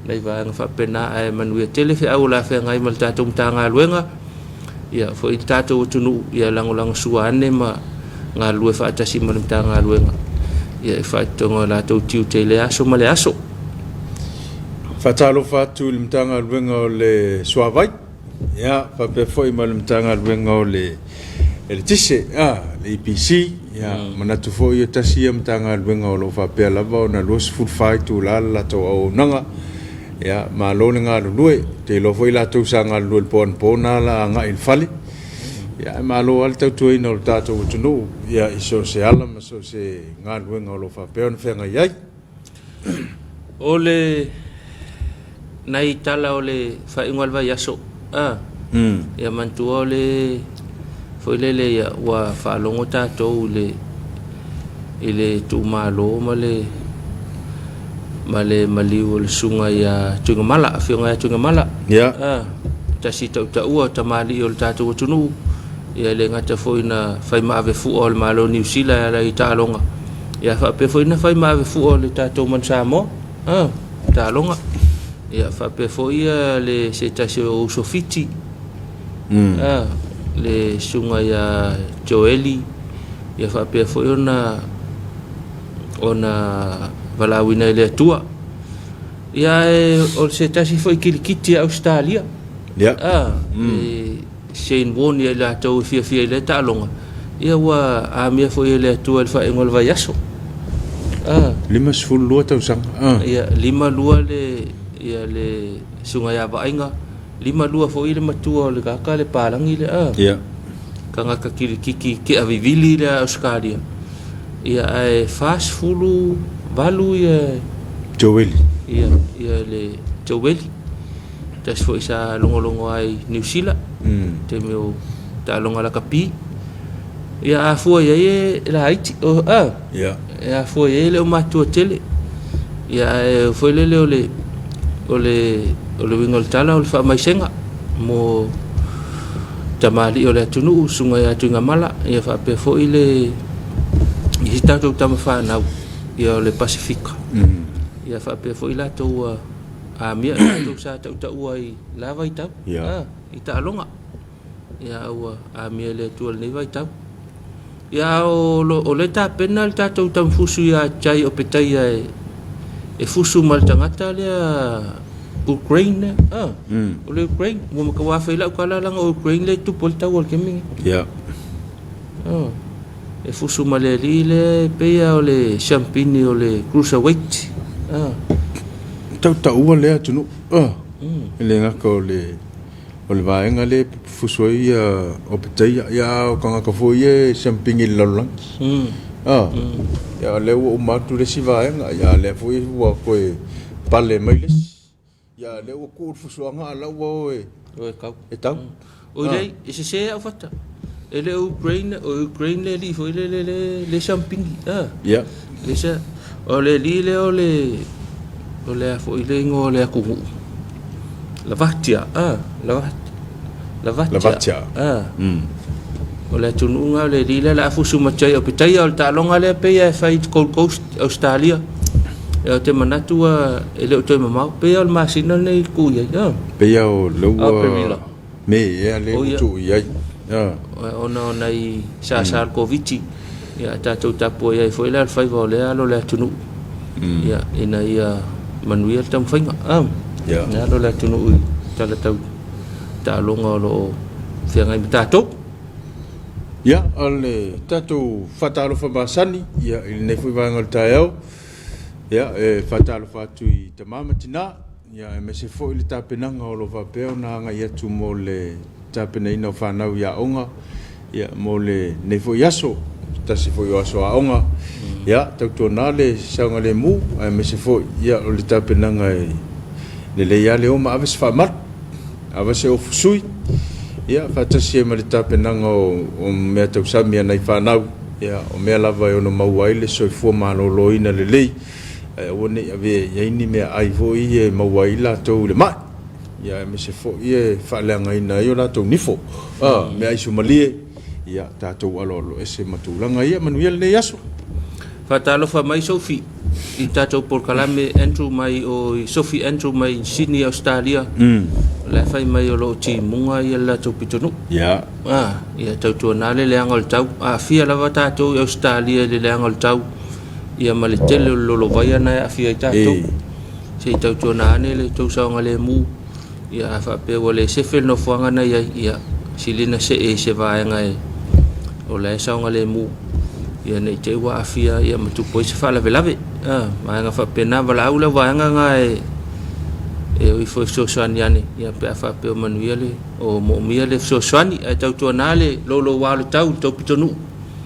nei va nga fa pena ai manuia tele fe au la fe ngai mal tatou tanga luenga ia fo i tatou tunu ia langolang suane ma nga lue fa tasi mal tanga luenga ia fa tonga la tau tiu tele aso male aso fa talo fa tu le tanga luenga le suavai ia fa pe foi mal tanga luenga le tise le IPC ia mana tu foi tasi am tanga luenga lo fa pe la va na los full fight tu la to o nanga ya malo nga lue te lo foi la tu sanga lu pon pona la nga il fali ya malo al tau tu ino tato tunu ya iso se ala ma so se nga lu nga lo fa pe on fe nga yai ole nai tala ole fa ingwal va yaso ya mantu ole foi lele ya wa fa longo tato le ile tu malo male maliu le sunga ya tunga mala fionga ya tunga mala ta si tau ta ua ta mali o tatu tunu ya le ngata foina fai ma ave fu ol malo New Zealand ya ta longa ya fa pe foina fai ma ave fu ol tatu man samo ta longa ya fa pe foia le se ta se o sofiti le sunga ya Joeli ya fa pe foina ona vala wina le tua ia o se tasi foi kilikiti Australia Shane Warne ia la tau fia le talonga ia wa a mia foi le tua le fa engol vai aso lima sful lua tau sang ia lima lua le ia le sunga ya bainga lima lua foi le matua le kaka le palangi le ia kanga ka kilikiki ke avivili le Australia ia ai fast fulu valu ia Joeli ia le Joeli tas foi sa longo ai New Zealand te meu ta longa la kapi ia foi ia la Haiti ia foi ele o matu tele ia foi le wingol tala o fa mai senga mo tamali o le tunu sunga ya tunga mala ia fa pe foi le hita to tama fa na ia le Pasifika ia fa pe foi la to a mia to sa ta uai la vai tau ita longa ia wa a mia le to le vai tau ia o le ta penal ta to tam fusu ya chai o petai e fusu mal tangata le Ukraine o le Ukraine mo ka wa fa la kala lang Ukraine le tu pol ta wol kemi e fusu maleri le peia o le champini o le cruiserweight tau ua lea tunu ele ngaka o le vaenga le fusu ia o petai ia o kanga ka foi e champini lalang ia le o matu le si vaenga ia le foi ua koe pale mailes ia le o ku fusu anga la o e tau o le se a fata ele Ukraine le li foi le champingi le sa o le li le o le foi le ngo le ku la vatia o le tununga le li le fusu machai o pitai o ta longa le pe e fai Gold Coast Australia e te manatu ele o te mamau pe o masina nei ku ia pe o lo me ia le tu ia ona i sa Covid ia tatou tapu ia foi le fai vo le alo le tunu ia ina ia manuia tam fainga ia lo le tunu tala tau ta longa lo fianga i tatou ia ale tatou fatalo fa basani ia il ne foi vanga taiao ia fatalo fatu I tamama tina ia me se fo I le tapenanga o lo vapeo na anga ia tu mo le tapena ina whanau ia onga ia mo le ne fo yaso tasi fo yaso a onga ia tautua nā le saunga le mu me se fo ia o le tapenanga le ia le oma aves whamat avase o fusui ia fatasi ma le tapenanga o mea tau sami anai whanau ia o mea lava e ono maua ile soifua malolo ina le lei one ave yaini mea ai vo I maua ila tau le mai ia me se fo ia whaleanga ina I o la tau nifo mea isu malie ia tātou alolo ese matulanga ia manuia le yaso Fatalofa mai Sophie I tātou porkalame Andrew mai o Sophie Andrew mai Sydney Australia le fai mai o lo ti munga ia la tau pitonu ia ia tautua nale le angol tau a fia lava tātou Australia le angol tau ia male tele lo vai ana a fia tātou se tautua nane le tau saunga le mu ia fa pe wole se fel no fuanga na ia silina se vaenga o le saunga le mu ia nei te wa afia ia matu poi se fala velave vaenga fa pena vala ula vaenga ngai e foi so swani ani ia pe fa pe manuele o mo miele so swani ai tau tu nale lo wa tau to pitonu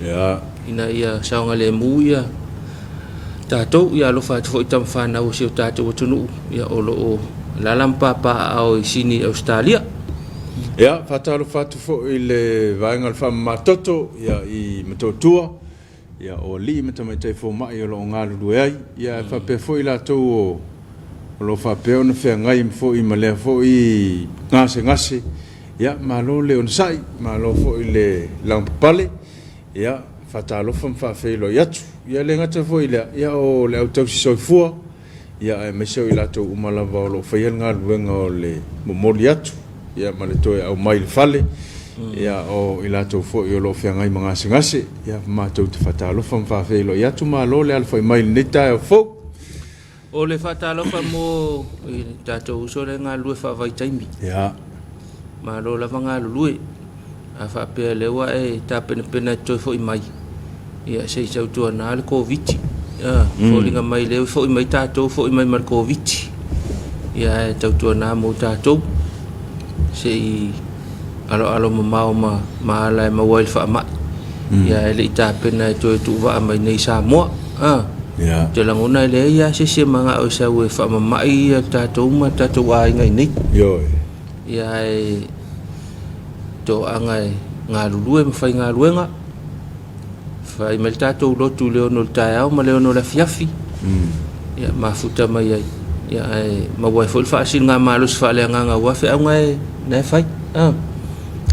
ia ina ia saunga le mu ia tatou ia lo fa foi tam fa na o se tatou tunu ia o lo la lampa pa au sini Australia ia fatalo fatu fo ile vaenga fa matoto ia I matotua ia o li meta mai te fo mai o lo ngalu duai ia fa pe fo ila to o lo fa pe ona fe ngai fo I male fo I ngase ia malo le on sai malo fo ile lampale ia fatalo fa fe lo yatu ia le ngata fo ile ia o le auto so fo ia me so ila to umala va lo fa ia ngalu ngo le momoli yatu ia male to au mai fale ia o ila to fo I lo fe ngai manga ngase ia ma to te fatalo fa fe lo yatu malo le alfa mai neta fo o le fatalofa mo tatou so le ngalu fa vai taimi ia ma lo lava ngalu a fa pe le wa ta pena to fo I mai ia se sau tu na le covid fo linga mai le fo I mai tatou fo I mai mar covid ia tau tu na mo tatou se alo ma la ma wa fa ma ia le ta pena to tu va mai nei sa mo ia te langona le ia se manga o sa we fa mai tatou ma tatou ai ngai nei yo ia to angai ngalulu me fai ngaluenga fai mel tatou lo tu le no taau ma le no la fiafi ia mafuta mai ia ma wa fo fa sin nga malus fa le nga wa fe ngai na fai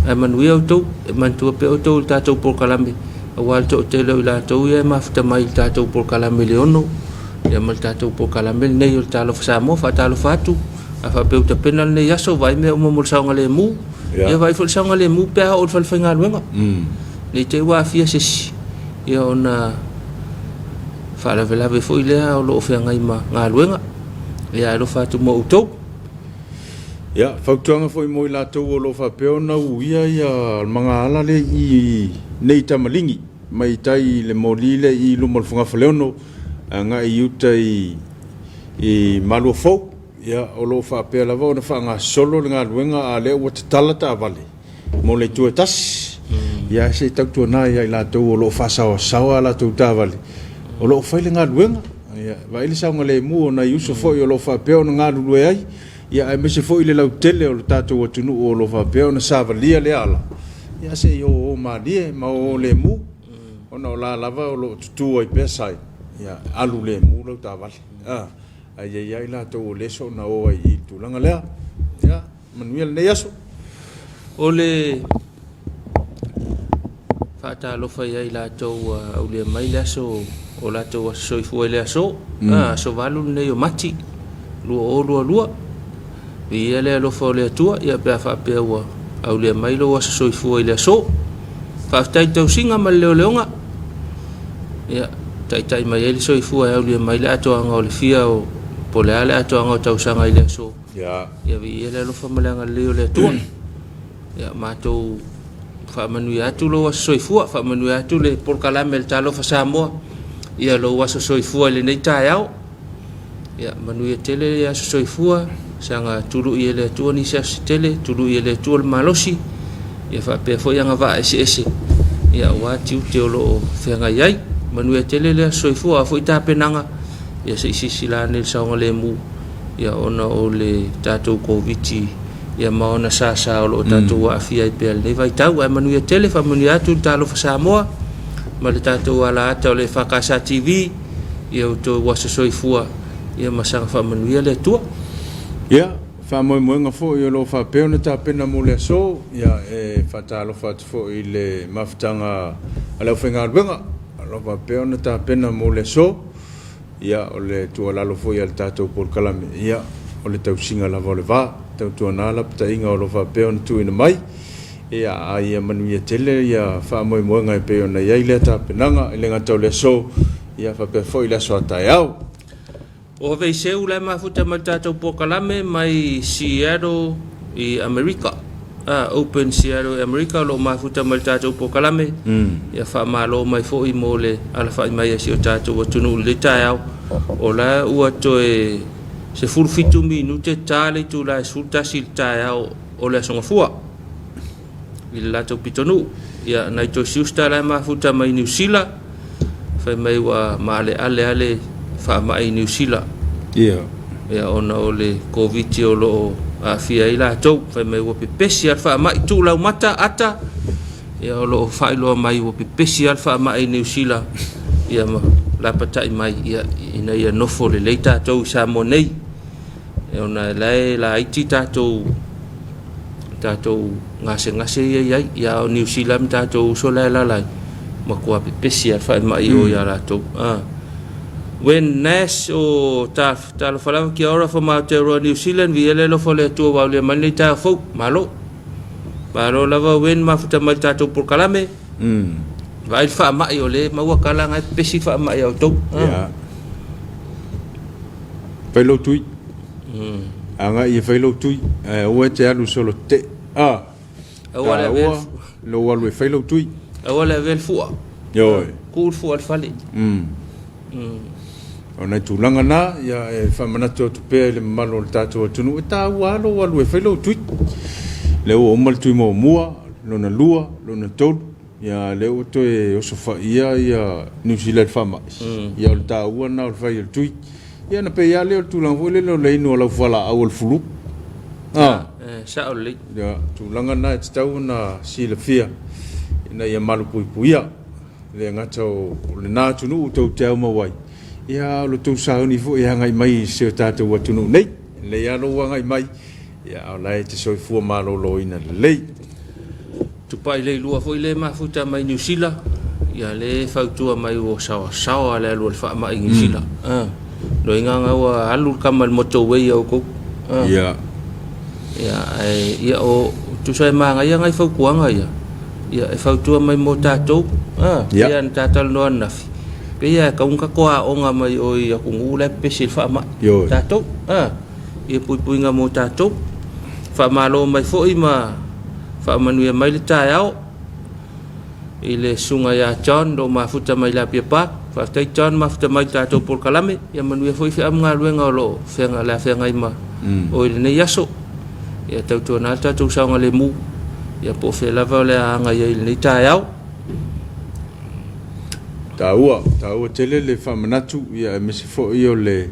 ai manui auto man tu pe auto tatou por kalambe awal to te lo la to ia mafuta mai tatou por kalambe le ono ia mal tatou por kalambe nei o talo fa mo fa talo fatu afa pe uta penal ne yaso vai me o mo saunga le mu ia vai fo saunga le mu pe o fa fa ngaluenga le te wa fia se ia ona fa la vela ve fo ile o lo fa ngai ma ngaluenga ia lo fatu mo uto ia fautuanga foi mo la to o lo fa pe ona uia ia manga ala le I nei tamalingi mai tai le molile I lu molfunga faleono nga I uta I malu fo ia o lo fa pe la vo na fa nga solo nga luenga a le o tala ta vale mo le tu tas ia se tak tu na ia la to o lo fa sa la tu ta vale o lo fa le nga luenga ia va ile sa ngale mu na yuso fo o lo fa pe o nga lu ai ia ai me se fo ile lau tele o tatou o tunu o lo fa pe o na sa valia le ala ia se yo o ma die ma o le mu ona o la lava o lo tutu ai pesai ia alu le mu lo ta vale ai ai la to le so na o ai I tulanga lea ia manuel ne yaso o le fata lo fa ia la to o le mai la so o la to so fu le so so valu ne yo mati lu ia le lo fo le tua ia pe fa pe wa au le mai lo so fu le so fa tai to singa ma le leonga ia tai mai ele so fu au le mai le to anga o le fia o pole ale ato anga tau sanga ile so ia vi ele lo fa malanga le le tua ia ma to fa manu ya tu lo so fu fa manu ya tu le por kala mel talo fa samo ia lo so fu le nei tai au ia manuia tele ia soifua sanga tulu ia le tua ni sa tele tulu ia le tua malosi ia fa pe fo yang va ese ia wa tiu teolo fenga yai manuia tele le soifua fo ita penanga ia se sila ne sa ngale mu ia ona o le tatou covid ia maona sa o lo tatou wa fia pe le vai tau ai manuia tele fa manuia tu talo fa Samoa ma le tatou ala ata o le fakasa TV ia to wa soifua ia masanga fa manuia le tua ia fa mo nga fo ia lo fa pe ona ta pena mo le so ia fa ta lo fa fo ile maftanga ala fenga benga lo fa pe ona ta pena mo le so ia o le tua la lo fo ia tatou por kalame ia o le tau singa la voleva tau tua na la pta inga o lo fa pe ona tu ina mai ia ai manuia tele ia fa mo nga pe ona ia ile ta penanga ile nga tau le so ia fa pe fo ile so ta yao o ve se ula mafuta matato pokalame mai Seattle i America open Seattle America lo mafuta matato pokalame ia fa malo mai fo i mole ala fa mai si o tato tunu le tao o la ua to e se fulfitu minute tale tu la sulta sil tao o la songa fua il la to pitonu ia nai to siusta la mafuta mai New Zealand fa mai wa male ale fa mai New Zealand ia ona o le covid o lo afia ila to fa mai wo pepesi fa mai tu la mata ata ia o lo fa lo mai wo pepesi fa mai New Zealand ia ma la pata mai ia ina ia no fo le leita to sa monei ona la itita to ngase ia o New Zealand to so la ma ko pepesi fa mai o ia la to when Nash o ta fala ki ora fo ma te New Zealand vi ele lo fo le tu wa le mani ta fo malo lava when ma futa ma ta to por kalame vai fa ma yo le ma wa kala ngai pesi fa ma yo to ya pelo tui anga i pelo tui o te alu solo te lo wa le pelo tui o le vel fu yo cool fu al fali ona tulanga na ia fa manato to pe le malo tato tunu ta walo walu e felo tui le o mal tui mo mua lona lua lona tol ia le o to e o sofa ia New Zealand fama ia o ta wana o fa il tui ia na pe ia le o tulanga vole lo le no la fala au fulu sa o le ia tulanga na ta una silafia ina ia malu puia le ngato le na tunu to te mo wai ia lo tu sa ni fo ia ngai mai se tata wa tunu nei le ia lo ngai mai ia la te so fu malo lo ina le tu pai le lua fo le ma futa mai New Zealand ia le fa tu mai o sa le lo fa mai New Zealand lo inga wa alu kamal motorway o ko ia o tu sai ma ngai ngai fa kuanga ia fa tu mai motato ia tatal no nafi pe ia ka unka koa onga mai o ia kungula pesil fa ma tato ia pui nga mo tato fa malo mai fo ima fa manuia mai le tao ile sunga ya John do ma futa mai la pia fa tai John ma futa mai tato por kalame ia manuia fo fi am nga luenga lo fenga la fenga ima o ile ne yaso ia tau na tato sa nga le mu ia po fe la va le nga ia ile tao taua tele le famanatu ia me se fo i o le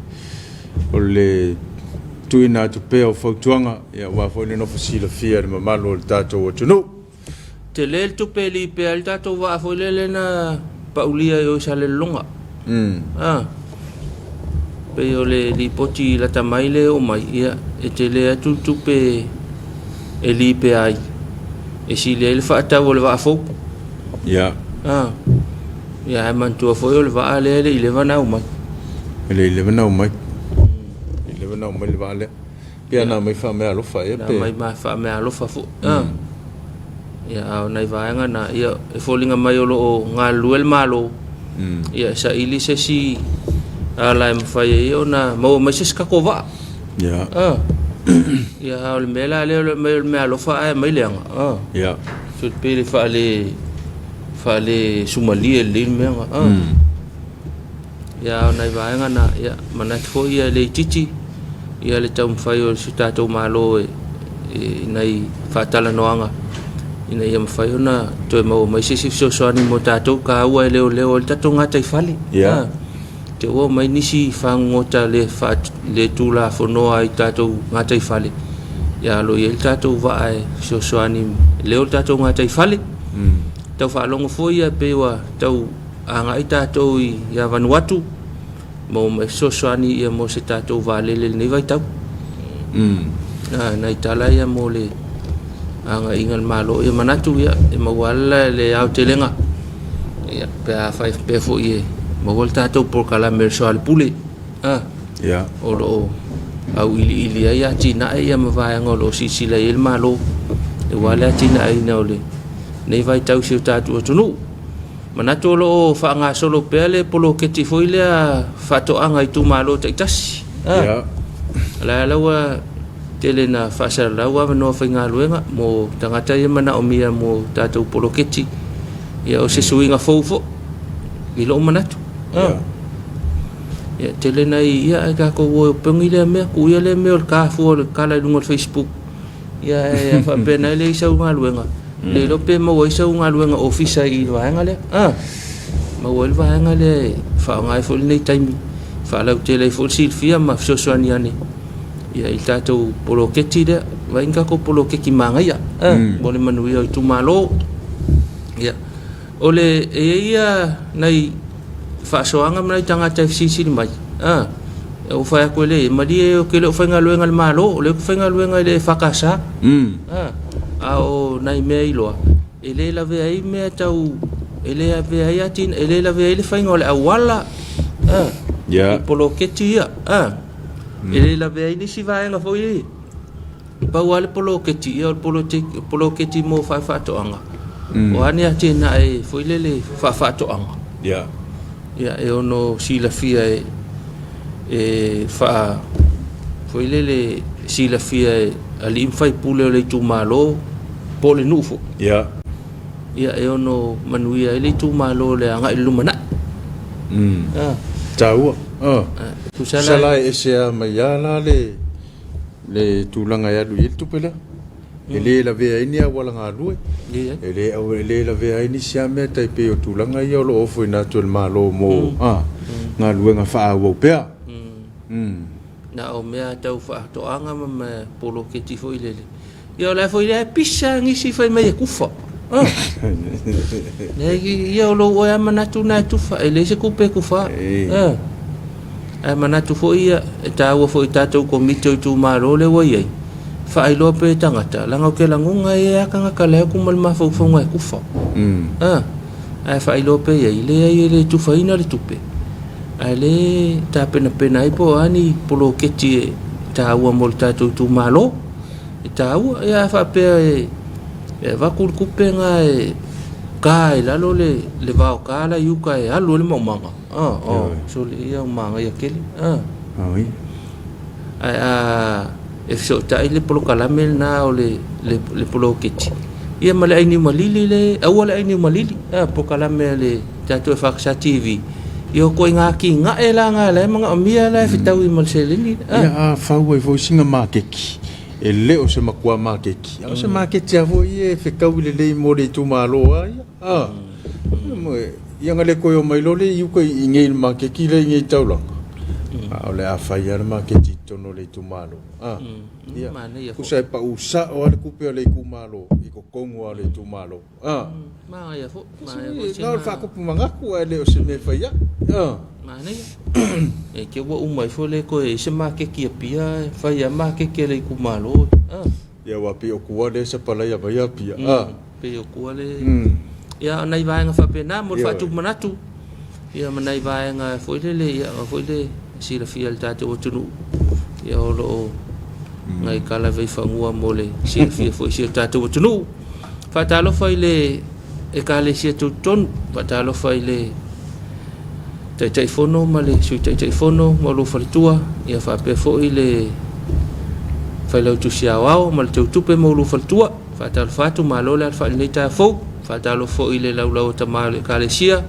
tuina tu pe o fautuanga ia wa fo le no fasila fia de mamalo le tato o tunu tele tu pe li pe al tato wa fo le na paulia yo sa le longa pe o le li poti la tamaile o mai ia e tele tu pe e li pe ai e si le fa ta o le va fo ia ia man tu fo yo le va ale ile va na umai ile va na umai le va ale pia na mai fa me alo fa e pe mai fa me alo fa fo ia au nai va nga na ia e fo linga mai o nga luel malo ia sa ili se si ala em fa ye ona mo mai se ska ko va ia ia au mela le me alo fa mai le ia so pe le fa le Somalia le menga ia nai vaenga na ia mana fo ia le titi ia le tau mfai o si tātou malo nai whātala noanga ina ia mawhai ona toi mau mai sisi soani mo tātou ka ua leo le tātou ngātai whale te ua mai nisi whangota le tūla whonoa i tātou ngātai whale ia alo ia tātou vae soani leo tātou ngātai whale tau whaalongo fo ia pewa tau anga i tātou i ia Vanuatu mo mai soani ia mo se tātou valele nei vai tau nai tala ia mo le anga ingal malo ia manatu ia e mawala le Aotearoa ia pe a pe fo ia mawal tātou por kala mersoal pule ia o au ili ia tina ia mavanga lo sisila il malo e wala tina ai na ole nei vai tau si tātou tunu manatu lo fa nga solo pele polo keti foi le fa to anga i tu malo taitasi la lawa tele na fa sa lawa no fa nga luenga mo tangata ia mana o mia mo tātou polo keti ia o se suinga fofo i lo manatu ia tele na ia ka ko wo pengile me ku ia le me ka fo kala lungo Facebook ia fa pena le sa nga luenga le lo pe mo isa nga luenga office i lo hanga le ma wo va hanga le fa nga fo nei time fa la tele fo silfia ma so soani ani ia i tātou polo keti de va inga ko polo keki manga ia bole manu ia tu malo ia ole ia nai fa soanga mai tanga te sisi mai o fa ko le mali o ke le fa nga luenga malo le fa nga luenga le fakasa ao nai mei loa ele la ve ai me tau ele ave ai atin ele la ve ele fa ngole awala polo keti ia ele la ve ai ni si vai nga foi pa wale polo keti ia polo keti mo fa to anga o ani atin ai foi le fa to anga ia e ono sila fia e fa foi le sila fia ali fai pule le tu malo pole nufo ia e ono manuia le tu malo le anga ilumana tau sala ese mai ala le tulanga ya lu itu pela ele la ve ai ni wala nga lu ele la ve ai ni sia me tai pe o tulanga ia lo ofo ina tu malo mo nga lu nga fa wo pe na o mea tau fa to anga ma polo keti foi lele ia la foi le pisa ngi si foi mai kufa ia lo o ya manatu na tu fa ele se kupe kufa manatu foi ia ta wo foi tātou komite tu malo le wo ia fa ai lo pe tangata langa ke langunga ia kanga kala ku mal ma fo ngai kufa ai fa ai lo pe ia le tu fa ina le tupe ale ta pena ipo ani polo keti ta ua molta tu malo ta ua ya fa pe va ku penga kai la lo le va kala yu kai alu le manga so le ya manga ya kele oui e so ta ile polo kala mel na le polo keti ia male ai ni malili le awala ai ni malili po kala mel ta tu fa sa TV yo ko nga ki nga ela nga le mga amia la fitau i malselini ya fa wo fo singa makeki ele o se makua makeki o se makeki avo ye fe kau le mo le tu malo mo ya ngale ko yo mai lo le yu ko ingel makeki le ngi taulang o le afa ya makeki tono le tu malo ya ku sai pa usa o le kupe le ku malo i ko kongo le tu malo ma ya fo no fa ko manga ku le o se me fa ya mana ya ke wo umai fo le ko e se makeki pia fa ya makeki le ku malo ya wa pi o ku le se pala ya ya pia pe o ku le ya nai vai nga fa pe na mo fa tu manatu ya manai vai nga fo le ya fo le si la fia ta tu tu ya lo ngai kala ve fa ngua mole si fia fo si ta tu tu fa ta lo fa ile e kale si tu ton fa ta lo fa ile tai fono male su tai fono mo lo fa tua ya fa pe fo ile fa lo tu sia wao mal tu pe mo lo fa tua fa ta fa tu malo la fa ile ta fo fa ta lo fo ile la ta male kale sia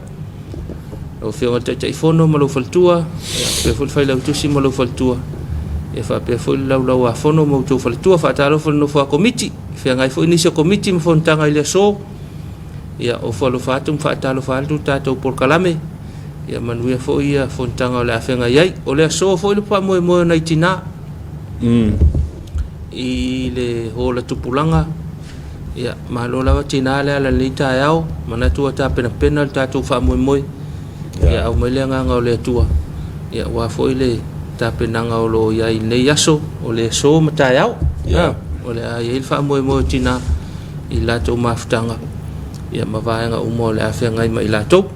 o whionga te whono malu whaltua pe ful whai lau tusi malu whaltua e wha pe ful lau a whono mau tau whaltua whaatalo whal no wha komiti whiangai fo inisio komiti mfontanga ilia so ia o whalu whaatum whaatalo whaaltu tātou porkalame ia manuia fo ia fontanga o le a whianga iai o lea so fo ilu pa moe moe nei tina i le hola tupulanga ia malo lawa tina le ala lita yao mana tua ta pena pena tātou wha moe moe ia au mai lea nganga o lea tua ia wa fo ile ta pena nga o lo iai nei aso o le so mata yao o le a iai wha moe moe tina i lato mafutanga ia mawaenga umo le a whianga ima i lato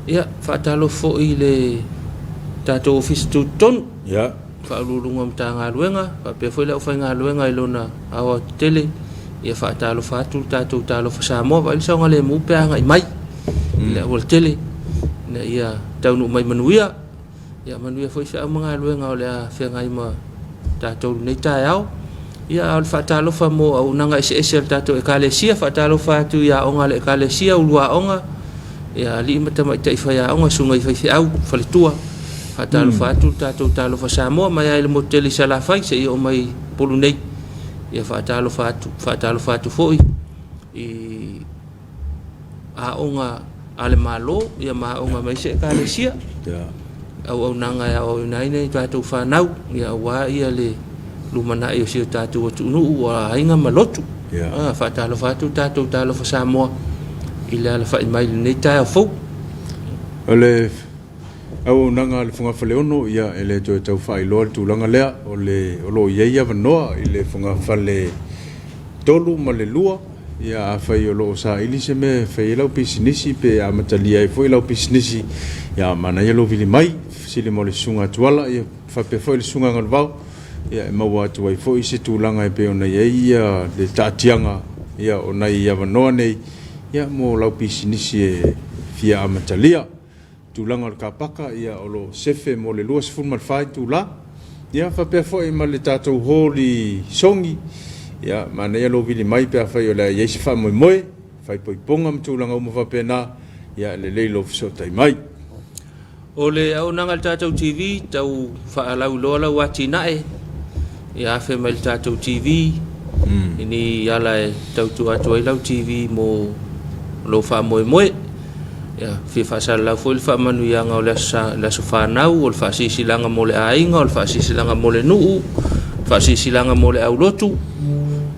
ia whaatalo fo i le tātou office tu ton whaalulunga mta ngā luenga whapea fo i lau whai ngā luenga i lona awa tele ia whaatalo whaatu tātou talo whasamoa wa ili saunga le mupeanga i mai i le awal tele na ia taunu mai manuia ia manuia fo i wha mga luenga o le a whianga ima tātou nei tai au ia al whaatalo wha mo au nanga ese al tātou e kālesia whaatalo whaatu ia onga le kālesia ulua onga ia li mata mai tai whai a onga sunga i whai au whalitua whaatalo whaatu tātou talo whasamoa mai ai le moteli sa la whai se i o mai polu nei ia whaatalo whaatu foi i a onga ale malo ia ma onga mai se kālesia au nanga ia o nai nei tātou whanau ia wa ia le lumana i o sio tātou atu unu ua hainga malotu whaatalo whaatu tātou talo whasamoa i le ala whai mai nei tai au fau ole au nanga le funga fale ono ia ele to tau fai lo tu langa lea o le lo ia vanoa i le funga fale tolu ma le lua ia fai o lo sa ili se me fai lau pisinisi pe a matalia i foi lau pisinisi ia mana ia lo vili mai sili mo le sunga tuala ia fa pe foi le sunga ngalvau ia e maua atu ai foi se tu langa e pe ona ia le tatianga ia ona ia vanoa nei ia mo lau pisinisi e fia a matalia tulanga o kapaka ia o lo sefe mo le lua sefulu malfai tula ia whapea foi ma le tātou holi songi ia mana ia lo vili mai pea whai o le iesi wha moe moe whai poiponga mtulanga umo whapea nā ia le leilo fisotai mai o le au nanga le tātou TV tau whaalau loa lau ati nae ia awhi mai le tātou TV ini ala e tau tu atu ai lau TV mo lo wha moe moe ya fi fasa la fo fa manu yanga o la sofa nau o fa si langa mo le ainga o fa si langa mo le nu fa si langa mo le au lotu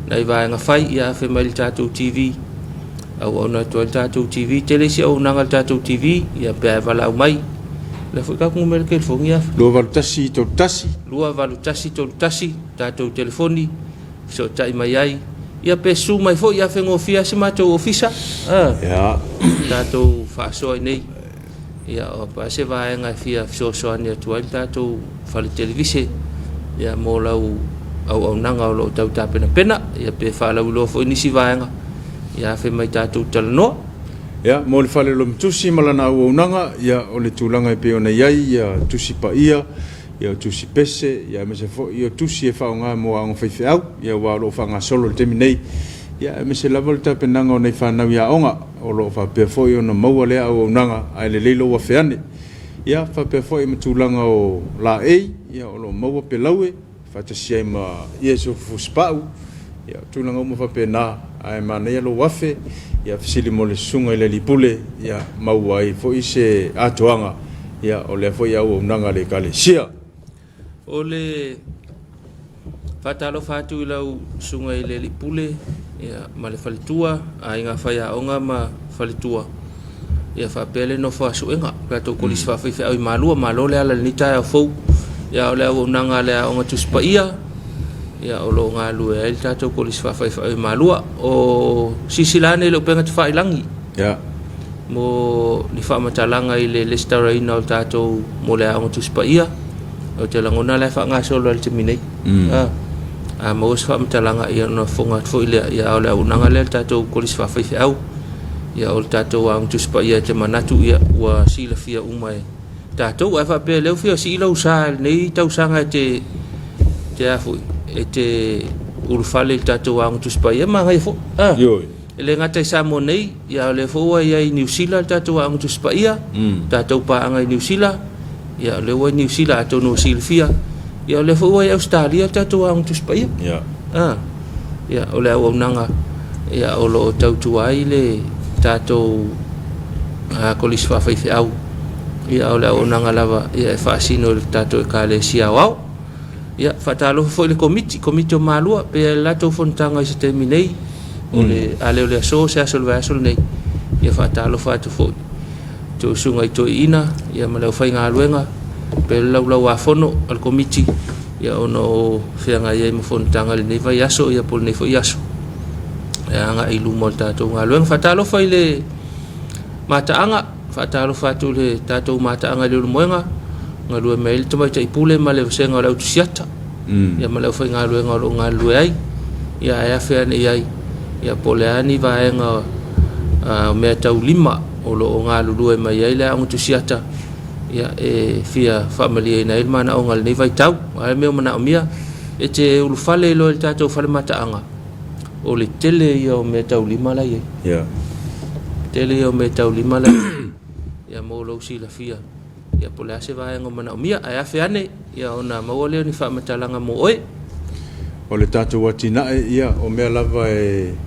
nai va nga fai ya fe mai tātou TV au ona to tātou TV tele si au nanga tātou TV ya pe vala mai la fo ka mo mel ke fo ngia lo valutasi to tasi lo valutasi to tasi tātou telefoni so tai mai ai ia pe su mai fo ia fengo fia se mato ofisa ya tātou whaasoa nei ia o pa se vaenga fia so ania tuai tātou whale televise ia mō lau au nanga o lo tau tāpena pena ia pe whalau lo fo inisi vaenga ia whi mai tātou talanoa ia mō le whale lo mtusi malana au nanga ia o le tūlanga e pe ona iai ia tusi pa ia tusi pese ia me se fo ia tusi e whaonga mo ang whaife au ia wa lo whanga solo le temi nei ia me se level ta penanga o nei whanau ia onga o lo wha pia foi o na maua lea au nanga ai le leilo wa whiane ia wha pia foi matulanga o la ei ia o lo maua pe laue whatasia ima ia so fuspau ia tūlanga o mawha pe nā ai mana ia lo wafe ia fisili mo le sunga i le lipule ia maua ai foi se atoanga ia o le foi au nanga le kale sia o le whatalo whatu i lau sunga i le lipule ia ma le whalitua a inga whaia onga ma whalitua ia whapele no whaasuenga kato kolis whawhiwhi au i malua malo le ala nitai au fau ia o le au nanga le onga tuspa ia ia o lo ngā lue ai tato kolis whawhiwhi au i malua o sisilane le upenga tu whailangi mo ni whamatalanga i le lestaraina o tato mo le onga tuspa ia o te langona le wha solo al te minei a mo os whamatalanga ia na whonga tfo i lea ia o le au nanga le tatou kolis whawhiwhi au ia o tatou ang tuspa ia te manatu ia ua sila fia umai tatou a whapea leo fia si ilau sa nei tau sanga te afu e te urufale tatou ang tuspa ia ma ngai fo le ngata Samoa nei ia le fo ia New Zealand tatou ang tu spaia tatou pa ang New Zealand ia le wa New Zealand tatou no silfia ia le fo ia Australia tatou ang tu spaia ia ole au nanga ia o lo tau tuai le tatou kolis fa fai au ia ole au nanga lava ia fa sino tatou ka le sia wao ia fa talo fo le komiti o malua pe la to fontanga i se terminei ole ale ole so se aso nei ia fa talo fa to fo to sunga to ina ia ma le fai nga luenga pe lau afono al komiti ia ono fianga ia mo fontanga le nei vai aso ia pol nei fo aso nga ilu molta to nga luenga fa talo fa ile mataanga fa talo fa to le tato mataanga le luenga nga lue mail to mai tai pule ma le senga la utsiata ia ma le fai nga luenga lo nga lue ai ia ia fe ni ai ia poleani va nga me tau lima o lo nga lue mai ai le ang utsiata ia fia family na ilma na ongal ni vai tau ai me mana mia e te ulu fale lo tato fale mataanga o le tele ia o me tau lima la ia tele ia o me tau lima la ia mo lo si la fia ia pole ase vai ngo mana mia ai afe ane ia ona mawole ni fa matalanga mo oi o le tatou watina ia o mea lava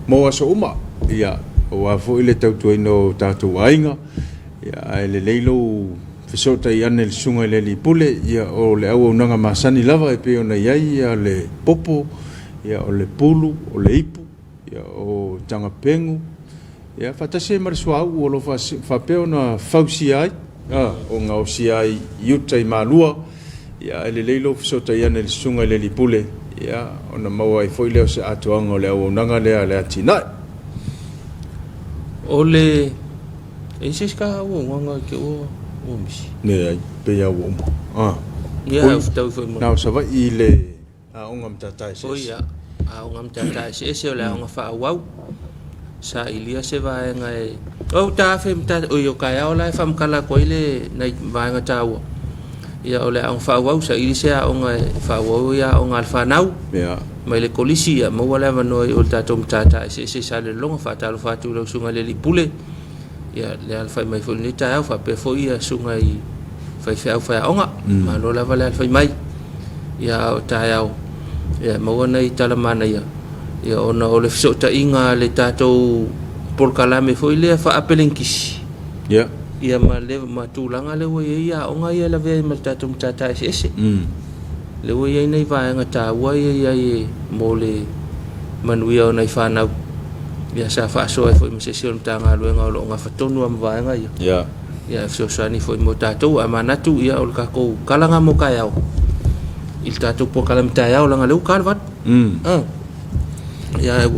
mo aso uma ia o afo ile tautu ino tatou ainga ia ai le leilo fesota i ane le sunga le li pule ia o le au nanga masani lava e pe ona iai ia le popo ia o le pulu o le ipu ia o tanga pengu ia fatase mariswa o lo fa pe ona fausi ai o nga o si ai yuta i malua ia ele leilo fesota i ane le sunga le li pule ia ona maua i foi leo se atuanga o le au nanga lea le atina o le e se ska o nganga ke o misi ne ai pe ia o ia tau foi mo na sava i le a onga mtatai se ia a onga mtatai se o le onga fa wau sa ilia se va nga o ta fe mta o yo kaya o la fam kala ko ile na va nga tawo ia ole ang fa wau sa ili se a onga fa wau ia onga alfa nau ia mai le kolisi ia mo wala no o ta tom tata se sa le longa fa talo fa tu lo sunga le lipule ia le alfa mai fo ni ta fa pe fo ia sunga i fa onga ma lo la vale alfa mai ia o ta ia mo na i tala mana ia ona ole so ta inga le tatou por kalame foi le fa apelenkis ia ma le matulanga le wo ia onga ia la ve ma tatou tata ese le wo ia nei va nga ta wo ia mo le manuia ona fa na ia sa fa so foi me session tanga lo nga lo nga fa tonu am va nga ia so sani foi mo tatou amanatu ia ol ka ko kalanga mo ka ia il tatou por kalame ta ia la nga le kalvat ia e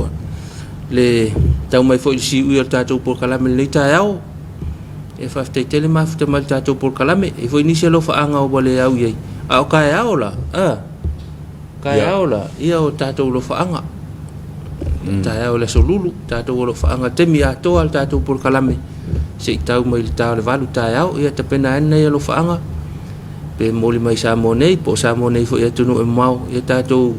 le tau mai foi si u tatou por kalame le ta yao e fa te tele ma fa mal tatou por kalame e foi ni se lo fa anga o bole au ye a o ka yao la ka yao la ia o tatou lo fa anga ta yao le solulu tatou lo fa anga te mi a to al tatou por kalame se tau mai le tau le valu ta yao ia te pena ene lo fa anga pe moli mai sa monei po sa monei foi e tunu e mau ia tatou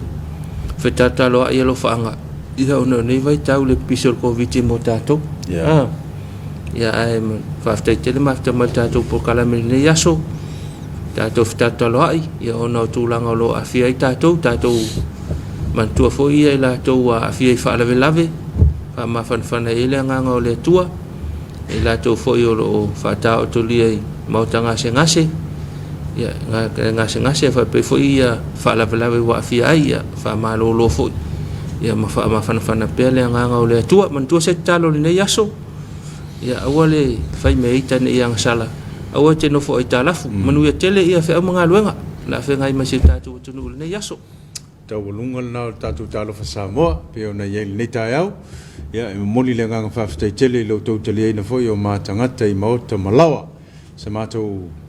fetata lo ia lo fa anga ia ona nei vai tau le pisol covid mo tatou ia ai fa te tele ma te mal tatou por kalame nei aso tatou fetata lo ai ia ona tulanga lo afia i tatou man tua foi ia la tou afia i fa lave fa ma fan ele nganga o le tua e la tou foi o lo fa ta o to li mau tanga se ngase ia ngase fa pe foi ia fa lave wa afia ia fa ma lo foi ia ma fa pele nganga o le tua man tua se talo le nei aso ia awale fai me ita ne yang sala awa te no fo ita lafu manu ia tele ia fe mga luenga la fe ngai ma se tatu tunu le nei aso tau lungal na tatu talo fa Samoa pe ona ye le tai au ia moli le nganga fa te tele lo to tele na fo yo ma tangata i maota malawa se mato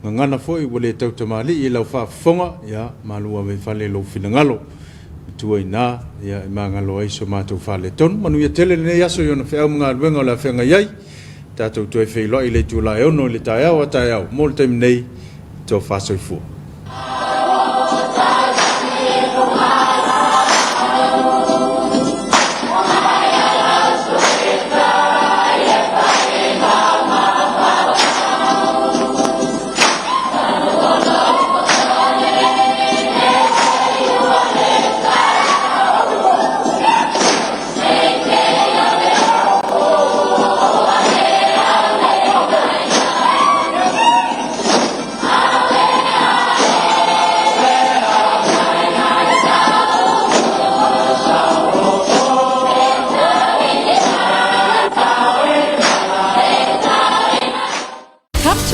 ngana fo i wole tau tamali i lau fa fonga ia malua me fale lo finangalo tuaina ia mangalo ai so mato fale ton manu ia tele ne yaso yo na fe mga luenga la fe ngai tatou toi fei lo ile tu la e ono le tai au mo le tem nei to fa so fu